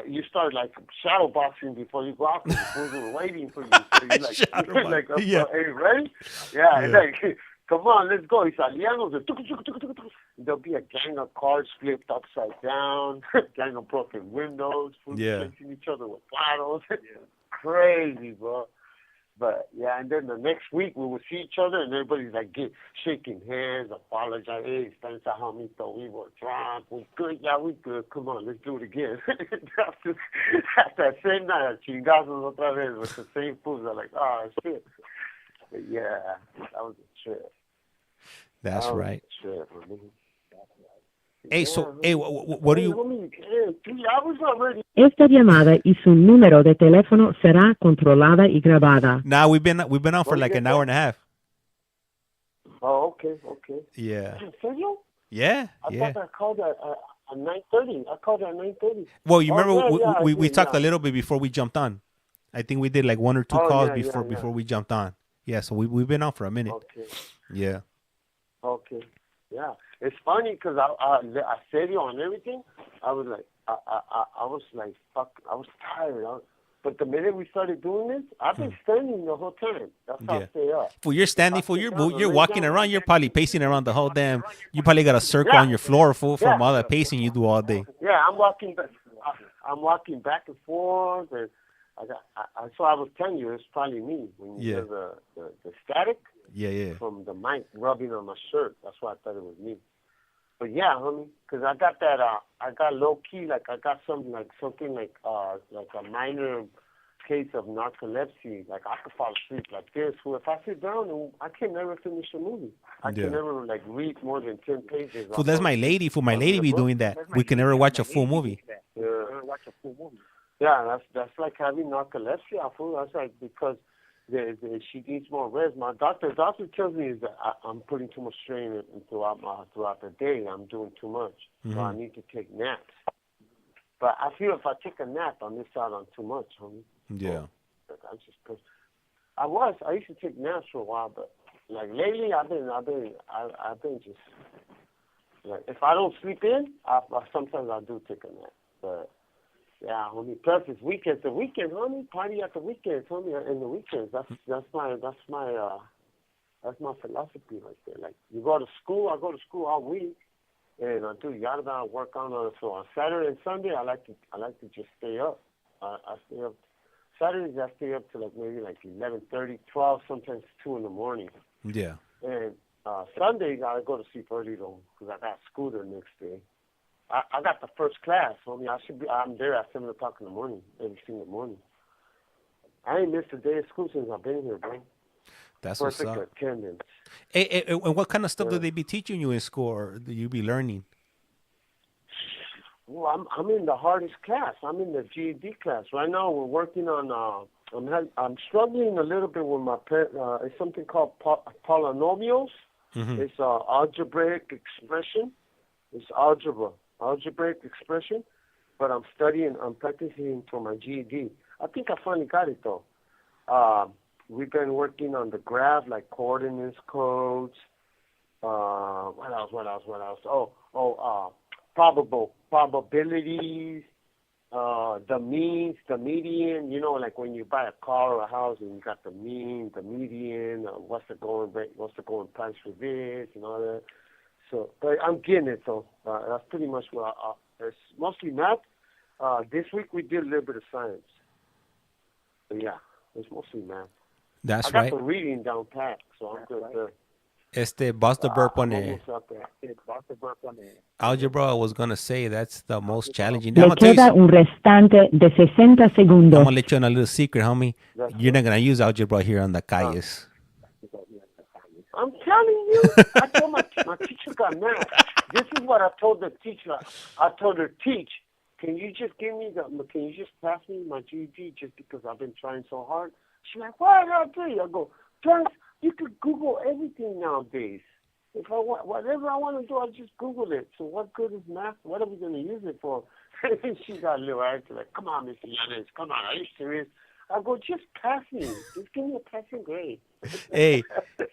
you start like shadow boxing before you go out because the fools were waiting for you. So you like, yeah. Hey, ready? Yeah. And like, come on, let's go. Italianos, there'll be a gang of cars flipped upside down, gang of broken windows, fools chasing each other with bottles. Crazy, bro. But yeah, and then the next week we would see each other and everybody's like shaking hands, apologize. Hey, SoCal, we were drunk. We good? Yeah, we good. Come on, let's do it again. After that same night, chingazos otra vez with the same fools. I'm like, oh shit. But yeah, that was a trip. That's right. Trip, Hey, so, hey, what do you... Esta llamada y su número de teléfono será controlada y grabada. Nah, we've been on for like an hour and a half. Oh, okay. Yeah. In serio? Yeah. I thought I called at 9:30. I called at 9:30. Well, you remember we talked a little bit before we jumped on. I think we did like 1 or 2 calls before we jumped on. Yeah, so we've been on for a minute. Okay. Yeah. Okay. Yeah. It's funny because I said you on everything. I was like, I was like, fuck. I was tired. But the minute we started doing this, I've been standing the whole time. That's how I stay up. Well, you're standing, you're walking around. You're probably pacing around the whole damn. You probably got a circle on your floor, fool, from all that pacing you do all day. Yeah, I'm walking back and forth, and so I was telling you, it's probably me when you hear the static. Yeah. From the mic rubbing on my shirt. That's why I thought it was me. But yeah, homie, because I got that. I got low key, like I got something like a minor case of narcolepsy. Like I could fall asleep like this. Well, if I sit down, I can never finish a movie. I can never like read more than 10 pages. Well, that's my lady. For my lady be doing that. We can never watch a full movie. Yeah, that's like having narcolepsy. I feel that's like because she needs more rest. My doctor tells me is that I'm putting too much strain throughout the day. I'm doing too much, so I need to take naps. But I feel if I take a nap, I miss out on too much, homie. Yeah. So, I'm just pissed. I used to take naps for a while, but like lately, I've been just like if I don't sleep in, sometimes I do take a nap, but. Yeah, homie. Plus, it's weekends. The weekend, homie. Party at the weekends, homie. In the weekends, that's my philosophy right there. Like you go to school, I go to school all week, and I do yada work on it. So on Saturday and Sunday, I like to just stay up. I stay up. Saturdays I stay up to like maybe like 11:30, 12, sometimes 2 in the morning. Yeah. And Sundays, I go to sleep early, though, because I got school the next day. I got the first class. I'm there at 7 o'clock in the morning, every single morning. I ain't missed a day of school since I've been here, bro. That's perfect what's up. attendance. Hey, and what kind of stuff do they be teaching you in school, or do you be learning? Well, I'm in the hardest class. I'm in the GED class right now. We're working on. I'm struggling a little bit with my. It's something called polynomials. Mm-hmm. It's algebraic expression. It's algebraic expression. But I'm practicing for my GED. I think I finally got it though. We've been working on the graph, like coordinates codes. What else? Probabilities, the means, the median. You know, like when you buy a car or a house and you got the mean, the median. What's the going rate? What's the going price for this and all that. So, but I'm getting it. So that's pretty much what it's mostly math. This week we did a little bit of science. But yeah, it's mostly math. That's I got the reading down pat, so I'm good there. Boss the burp on it. Algebra, I was going to say, that's the most challenging. Le queda un restante de 60 segundos. I'm going to let you in a little secret, homie. You're not going to use algebra here on the calles. I'm telling you, I told my teacher got mad. This is what I told the teacher. I told her, teach, can you just pass me my GED just because I've been trying so hard? She's like, what did I do? I go, Joyce, you could Google everything nowadays. If I want, whatever I want to do, I just Google it. So what good is math? What are we going to use it for? And she got a little attitude, like, come on, Mr. YANEZ, come on, are you serious? I go, just pass me. Just give me a passing grade. Hey,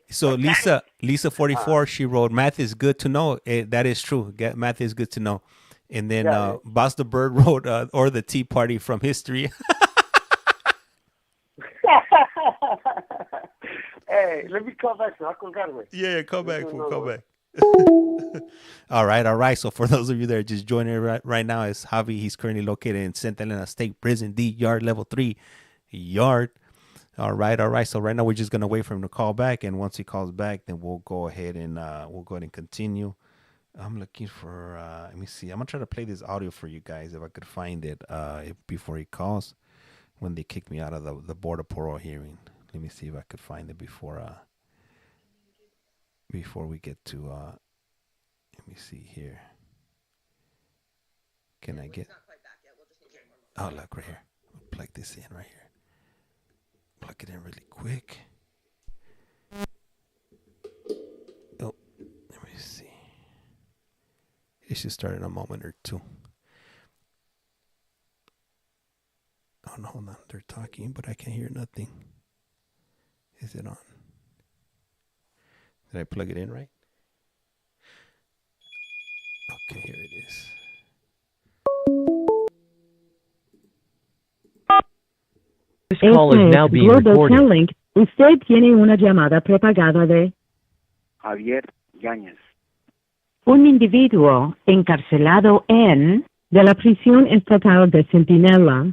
so Lisa 44, she wrote, math is good to know. That is true. Math is good to know. And then Boss the Bird wrote, or the Tea Party from history. Hey, let me call back. Yeah, call back. All right. So for those of you that are just joining right now, it's Javi. He's currently located in Santa Elena State Prison, D Yard, Level 3 Yard. All right. So right now we're just gonna wait for him to call back, and once he calls back, then we'll go ahead and continue. I'm looking for. Let me see. I'm gonna try to play this audio for you guys if I could find it before he calls. When they kicked me out of the Board of Parole hearing. Let me see if I could find it before we get to let me see here. Can I get oh look right here. I'll plug this in right here. Plug it in really quick. Oh, let me see. It should start in a moment or two. Oh, no, hold on. They're talking, but I can't hear nothing. Is it on? Did I plug it in right? Okay, here it is. This call is now being recorded. Usted tiene una llamada prepagada de Javier Yañez. Un individuo encarcelado en de la prisión estatal de Centinela,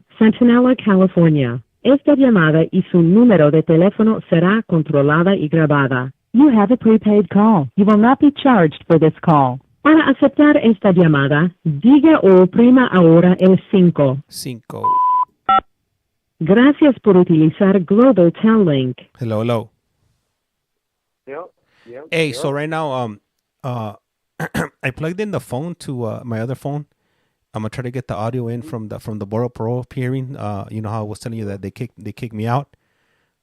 California. Esta llamada y su número de teléfono será controlada y grabada. You have a prepaid call. You will not be charged for this call. Para aceptar esta llamada, diga o oprima ahora el 5. Gracias por utilizar Global Tel Link. Hello. Yep. Hey, so right now, I plugged in the phone to my other phone. I'm gonna try to get the audio in from the Board of Parole hearing. You know how I was telling you that they kicked me out.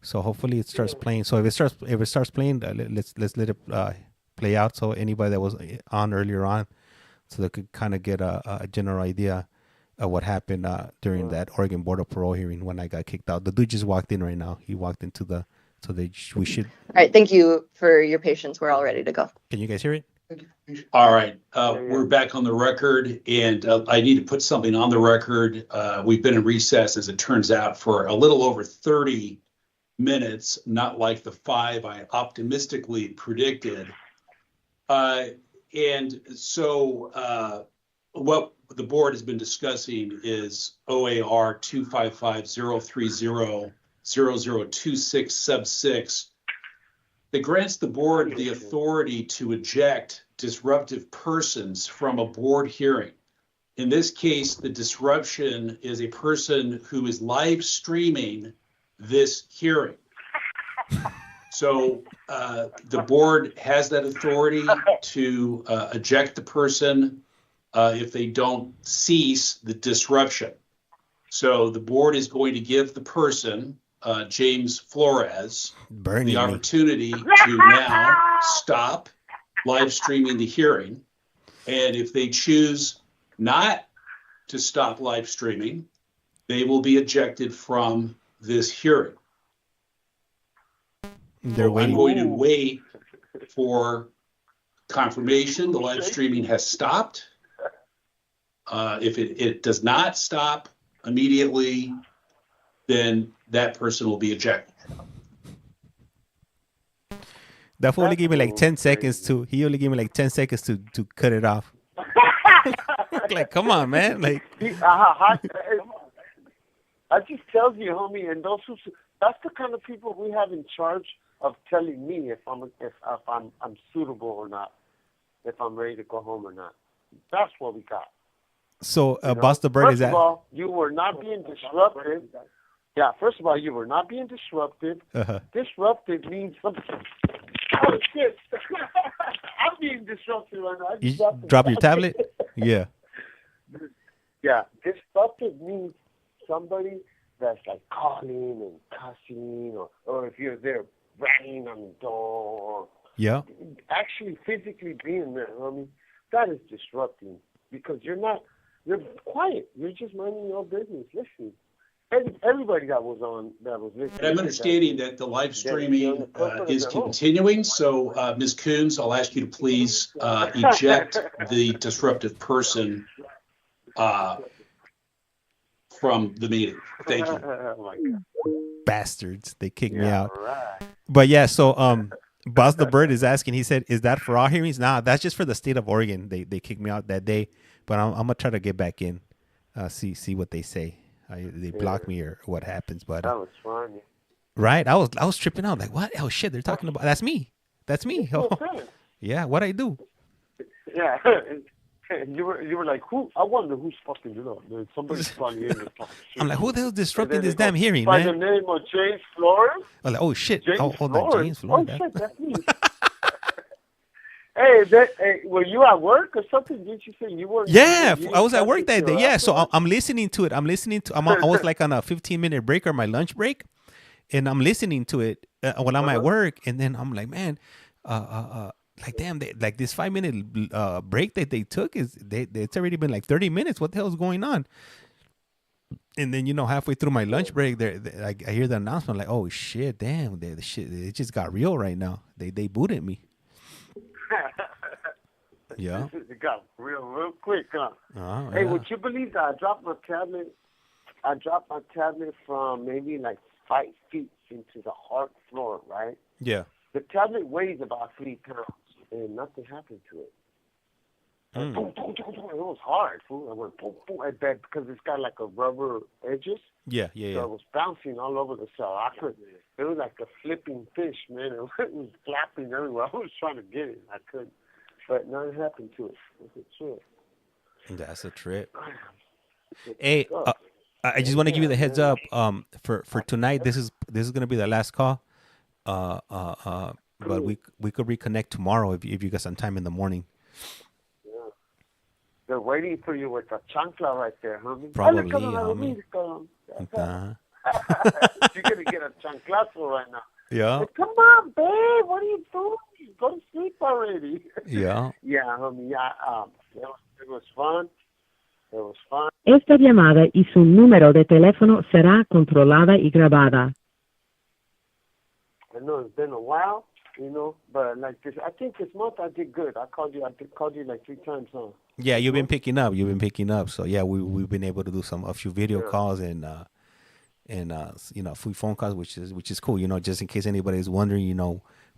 So hopefully it starts playing. So if it starts playing, let's let it play out. So anybody that was on earlier on, so they could kind of get a general idea of what happened during that Oregon Board of Parole hearing when I got kicked out. The dude just walked in right now. He walked into we should. All right. Thank you for your patience. We're all ready to go. Can you guys hear it? All right. We're back on the record, and I need to put something on the record. We've been in recess, as it turns out, for a little over 30 minutes, not like the 5 I optimistically predicted. And so what the board has been discussing is OAR 255-030-0026 sub 6, that grants the board the authority to eject disruptive persons from a board hearing. In this case, the disruption is a person who is live streaming this hearing. So the board has that authority to eject the person if they don't cease the disruption. So the board is going to give the person, James Flores, the opportunity to now stop live streaming the hearing. And if they choose not to stop live streaming, they will be ejected from this hearing. I'm going to wait for confirmation the live streaming has stopped. If it does not stop immediately, then that person will be ejected. That fool only gave me like 10 seconds to. He only gave me like 10 seconds to cut it off. Like, come on, man. Like, I just tells you, homie, and that's the kind of people we have in charge of telling me if I'm suitable or not, if I'm ready to go home or not. That's what we got. So, Boss the Bird is that? First of all, you were not being disruptive. Yeah, first of all, you were not being disruptive. Disruptive means something. Oh, shit. I'm being disruptive right now. You drop your tablet? Yeah. Yeah, disruptive means somebody that's like calling and cussing, or if you're there banging on the door. Yeah. Actually, physically being there, homie, that is disrupting because you're quiet. You're just minding your business. Listen, everybody that was listening. And I'm understanding that the live streaming is continuing. So, Ms. Coons, I'll ask you to please eject the disruptive person from the meeting. Thank you. Oh my God. Bastards. They kicked me out. Right. But yeah, so Boss the Bird is asking, he said, is that for all hearings? Nah, that's just for the state of Oregon. They kicked me out that day. But I'm gonna try to get back in, see what they say. They block me or what happens. But that was funny. Right? I was tripping out like, what? Oh shit, they're talking about that's me. Oh, yeah, what I do. Yeah. You were like, who? I wonder who's fucking it up. Man. Somebody's probably in there talking shit. I'm like, who the hell's disrupting this damn hearing, by man? By the name of James Flores? I'm like, oh shit. James Hold Flores. on, James Flores. Oh shit, that's me. Hey, were you at work or something? Didn't you say you were? Yeah, I was at work that day. Yeah, so I'm listening to it. I was like on a 15-minute break or my lunch break, and I'm listening to it when I'm at work, and then I'm like, man, like damn, like this 5-minute break that they took it's already been like 30 minutes. What the hell is going on? And then halfway through my lunch break, I hear the announcement like, oh shit, damn, the shit, it just got real right now. They booted me. Yeah. It got real quick, huh? Oh, hey, yeah. would you believe that I dropped my tablet from maybe like 5 feet into the hard floor, right? Yeah. The tablet weighs about 3 pounds, and nothing happened to it. Boom, boom, boom, boom. It was hard, fool. I went boom, boom, at that because it's got like a rubber edges. Yeah. So it was bouncing all over the cell. It was like a flipping fish, man. It was flapping everywhere. I was trying to get it. I couldn't. But nothing happened to it. It's a trip. That's a trip. Hey, I just want to give you the heads up. For tonight, this is gonna be the last call. But we could reconnect tomorrow if you got some time in the morning. Yeah. They're waiting for you with a chancla right there, homie. Probably, homie. You're gonna get a chanclazo right now. Yeah. Like, come on, babe. What are you doing? Go to sleep already. Yeah. Yeah, homie. Yeah. It was fun. It was fun. Esta llamada y su número de teléfono será controlada y grabada. I know it's been a while, but like this, I think this month I did good. I called you like 3 times, huh? Yeah, you've been picking up. So yeah, we've been able to do a few video calls and a few phone calls, which is cool. Just in case anybody's wondering,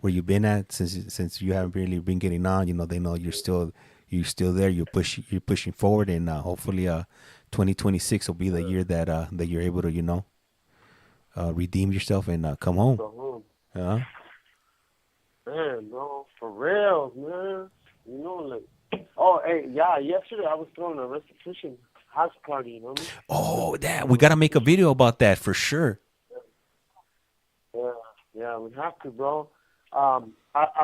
where you've been at since you haven't really been getting on. They know you're still there. You're pushing forward, and hopefully 2026 will be the year that you're able to redeem yourself and come home. Go home. Yeah. man, bro, for real, man. You know, like, oh, hey, yeah, yesterday I was throwing a restitution house party, you know. Oh, that we gotta make a video about that for sure. Yeah, we have to, bro. I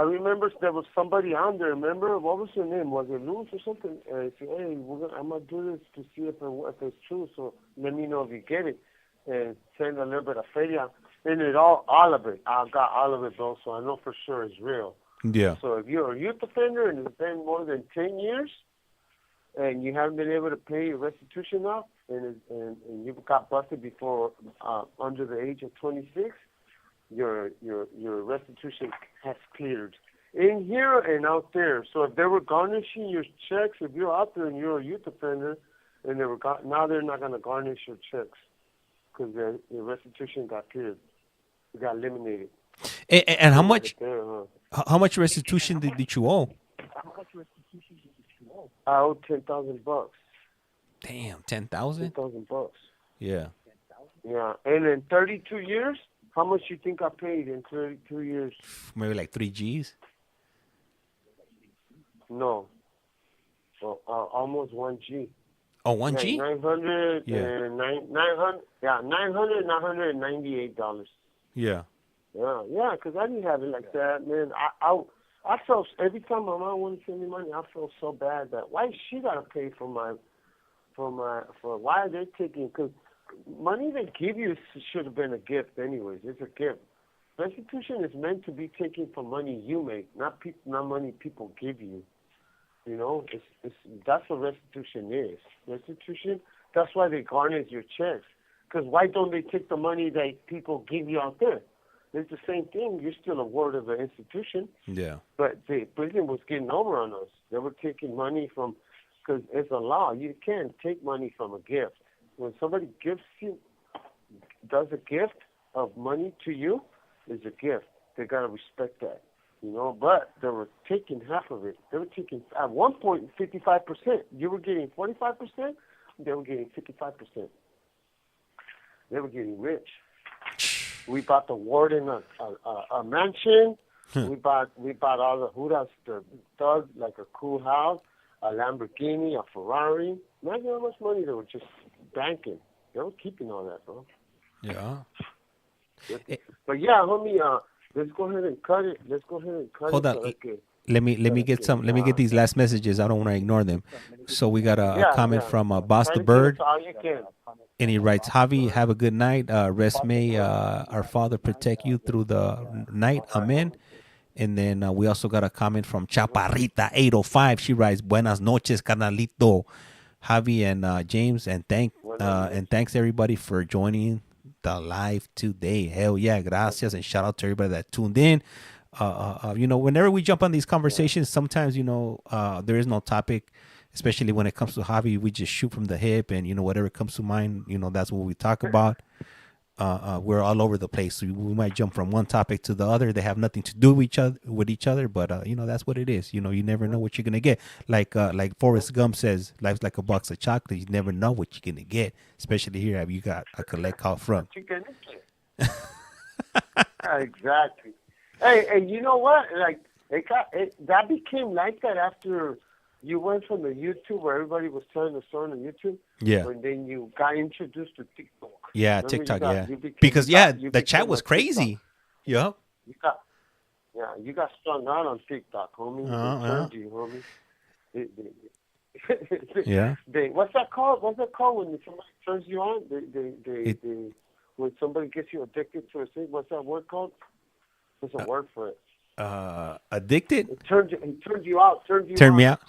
remember there was somebody on there. Remember, what was her name? Was it Luth or something? Said, hey, I'm gonna do this to see if it's true. So let me know if you get it, and send a little bit of feria. And all of it. I got all of it, bro. So I know for sure it's real. Yeah. So if you're a youth offender and it's been more than 10 years, and you haven't been able to pay your restitution off, and you got busted before under the age of 26. Your restitution has cleared in here and out there. So if they were garnishing your checks, if you're out there and you're a youth offender, and now they're not going to garnish your checks because your restitution got cleared, it got eliminated. And how much? How much restitution did you owe? I owe $10,000. Damn, 10,000. $10,000. Yeah. Yeah, and in 32 years. How much you think I paid in 32 years? Maybe like 3 G's? No. Almost 1 G. Oh, 1 G? 900 yeah. And 900, yeah, $998. Yeah. Yeah, because I didn't have it like that, man. I felt, every time my mom wanted to send me money, I felt so bad that, why she got to pay for why are they taking, because money they give you should have been a gift anyways. It's a gift. Restitution is meant to be taken from money you make, not money people give you. You know, that's what restitution is. Restitution, that's why they garnish your checks. Because why don't they take the money that people give you out there? It's the same thing. You're still a ward of an institution. Yeah. But the prison was getting over on us. They were taking money from, because it's a law. You can't take money from a gift. When somebody does a gift of money to you, it's a gift. They got to respect that, you know. But they were taking half of it. They were taking, at one point, 55%. You were getting 45%. They were getting 55%. They were getting rich. We bought the warden a mansion. We bought all the Hudas, the thugs, like a cool house, a Lamborghini, a Ferrari. Imagine how much money they were just banking. They were keeping all that, bro. Yeah. But yeah, homie, let's go ahead and cut it. Hold on. Let me get these last messages. I don't want to ignore them. So we got a comment from Boss the Bird. And he writes, Javi, have a good night. Rest may our Father protect you through the night. Amen. And then we also got a comment from Chaparrita 805. She writes, Buenas noches, carnalito. Javi and James, and thanks everybody for joining the live today. Hell yeah, gracias, and shout out to everybody that tuned in. You know, whenever we jump on these conversations, sometimes, you know, there is no topic, especially when it comes to Javi. We just shoot from the hip, and, you know, whatever comes to mind, you know, that's what we talk about. We're all over the place. So we might jump from one topic to the other. They have nothing to do with each other, but you know, that's what it is. You know, you never know what you're gonna get. Like Forrest Gump says, life's like a box of chocolate. You never know what you're gonna get. Especially here, you got a CollectCallFrom. Exactly. Hey, and you know what? Like that became like that after you went from the YouTube where everybody was telling the story on YouTube. Yeah. And then you got introduced to TikTok. Yeah, remember TikTok. Because the chat was crazy. Yeah. You got strung out on TikTok, homie. They turned you, homie. Yeah. What's that called? What's that called when somebody turns you on? When somebody gets you addicted to a thing, what's that word called? There's a word for it. Addicted? It turns you out. Turn me out?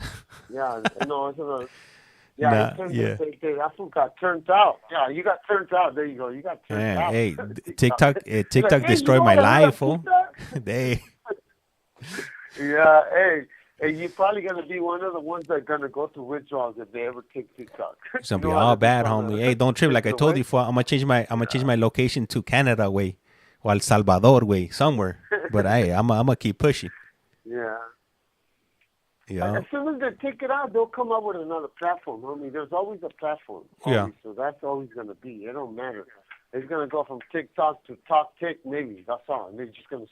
Yeah, no, it's not. Yeah, I got turned out. Yeah, you got turned out. There you go. You got turned out. Hey, TikTok destroyed my life, fool. They. Yeah, hey, you're probably gonna be one of the ones that are gonna go through withdrawals if they ever take TikTok. It's gonna be all bad, homie. Hey, don't trip. Like I told you, I'm gonna change my location to Canada way, or El Salvador way, somewhere. But hey, I'm gonna keep pushing. Yeah. Yeah. As soon as they take it out, they'll come up with another platform, homie. There's always a platform. Homie, yeah. So that's always gonna be. It don't matter. It's gonna go from TikTok to TalkTik, maybe. That's all. And they're just gonna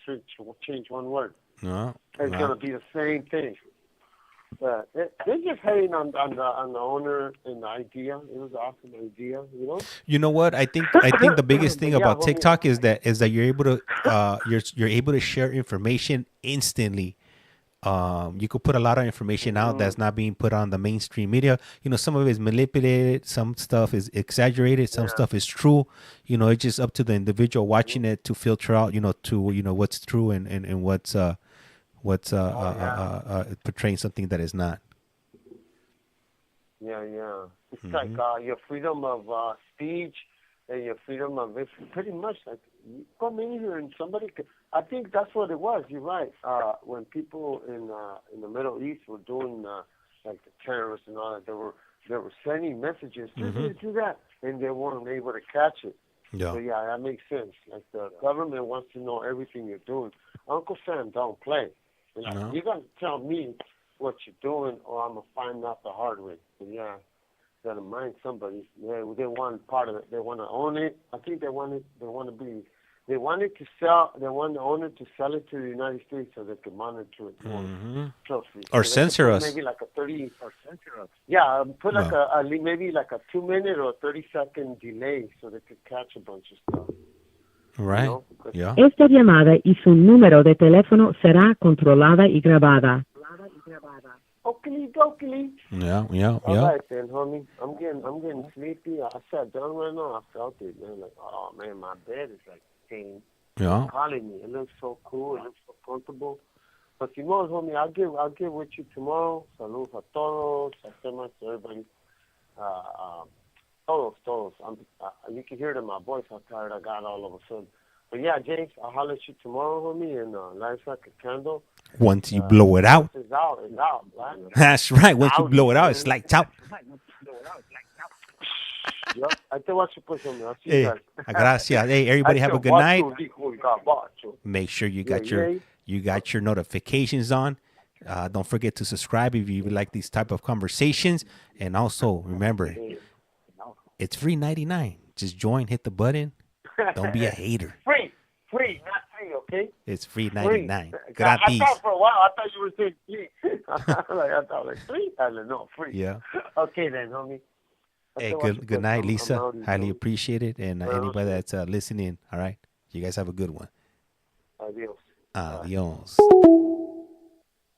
change one word. No. It's gonna be the same thing. But they're just hating on the owner and the idea. It was an awesome idea, you know. You know what? I think the biggest thing about TikTok is that you're able to you're able to share information instantly. You could put a lot of information out that's not being put on the mainstream media. You know, some of it is manipulated, some stuff is exaggerated, some stuff is true. You know, it's just up to the individual watching it to filter out, what's true and what's portraying something that is not. Yeah. It's like your freedom of speech and your freedom of, it's pretty much like, you come in here and somebody could, I think that's what it was. You're right. When people in the Middle East were doing like the terrorists and all that, they were sending messages, do this, do that, and they weren't able to catch it. Yeah. So yeah, that makes sense. Like the government wants to know everything you're doing. Uncle Sam don't play. Like, you're gonna tell me what you're doing, or I'm gonna find out the hard way. So yeah, gotta mind somebody. Yeah, they want part of it. They want to own it. I think they want it. They want the owner to sell it to the United States so they can monitor it more closely. Or so censor us. Maybe like a 30 or censor us. Yeah, put like maybe like a 2-minute or 30-second delay so they could catch a bunch of stuff. Right. You know? Yeah. Esta llamada y su número de teléfono será controlada y grabada. Oakley, dokey. Yeah. All right then, homie. I'm getting sleepy. I sat down right now. I felt it, man. Like, oh man, my bed is like saying, calling me. It looks so cool. It looks so comfortable. But Simon, homie, I'll get with you tomorrow. Saludos a todos. Hacemos to everybody. Todos. You can hear it in my voice how tired I got all of a sudden. But yeah, James, I'll holler at you tomorrow, homie, and light like a candle. Once you blow it out. It's out, right? That's right. Once you blow it out, it's like out. Yep. I te watch you push on me. I'll see Hey, you guys. gracias. Hey, everybody have a good night. Watch. Make sure you got your notifications on. Don't forget to subscribe if you like these type of conversations. And also remember, it's free 99. Just join, hit the button. Don't be a hater. Free, not free, okay? It's free 99. Gratis. Gratis. I thought for a while, I thought you were saying free. I thought like free. I don't know, free. Yeah. Okay then, homie. Hey, good night, Lisa. Highly appreciate it. And anybody that's listening, all right? You guys have a good one. Adios. Adios.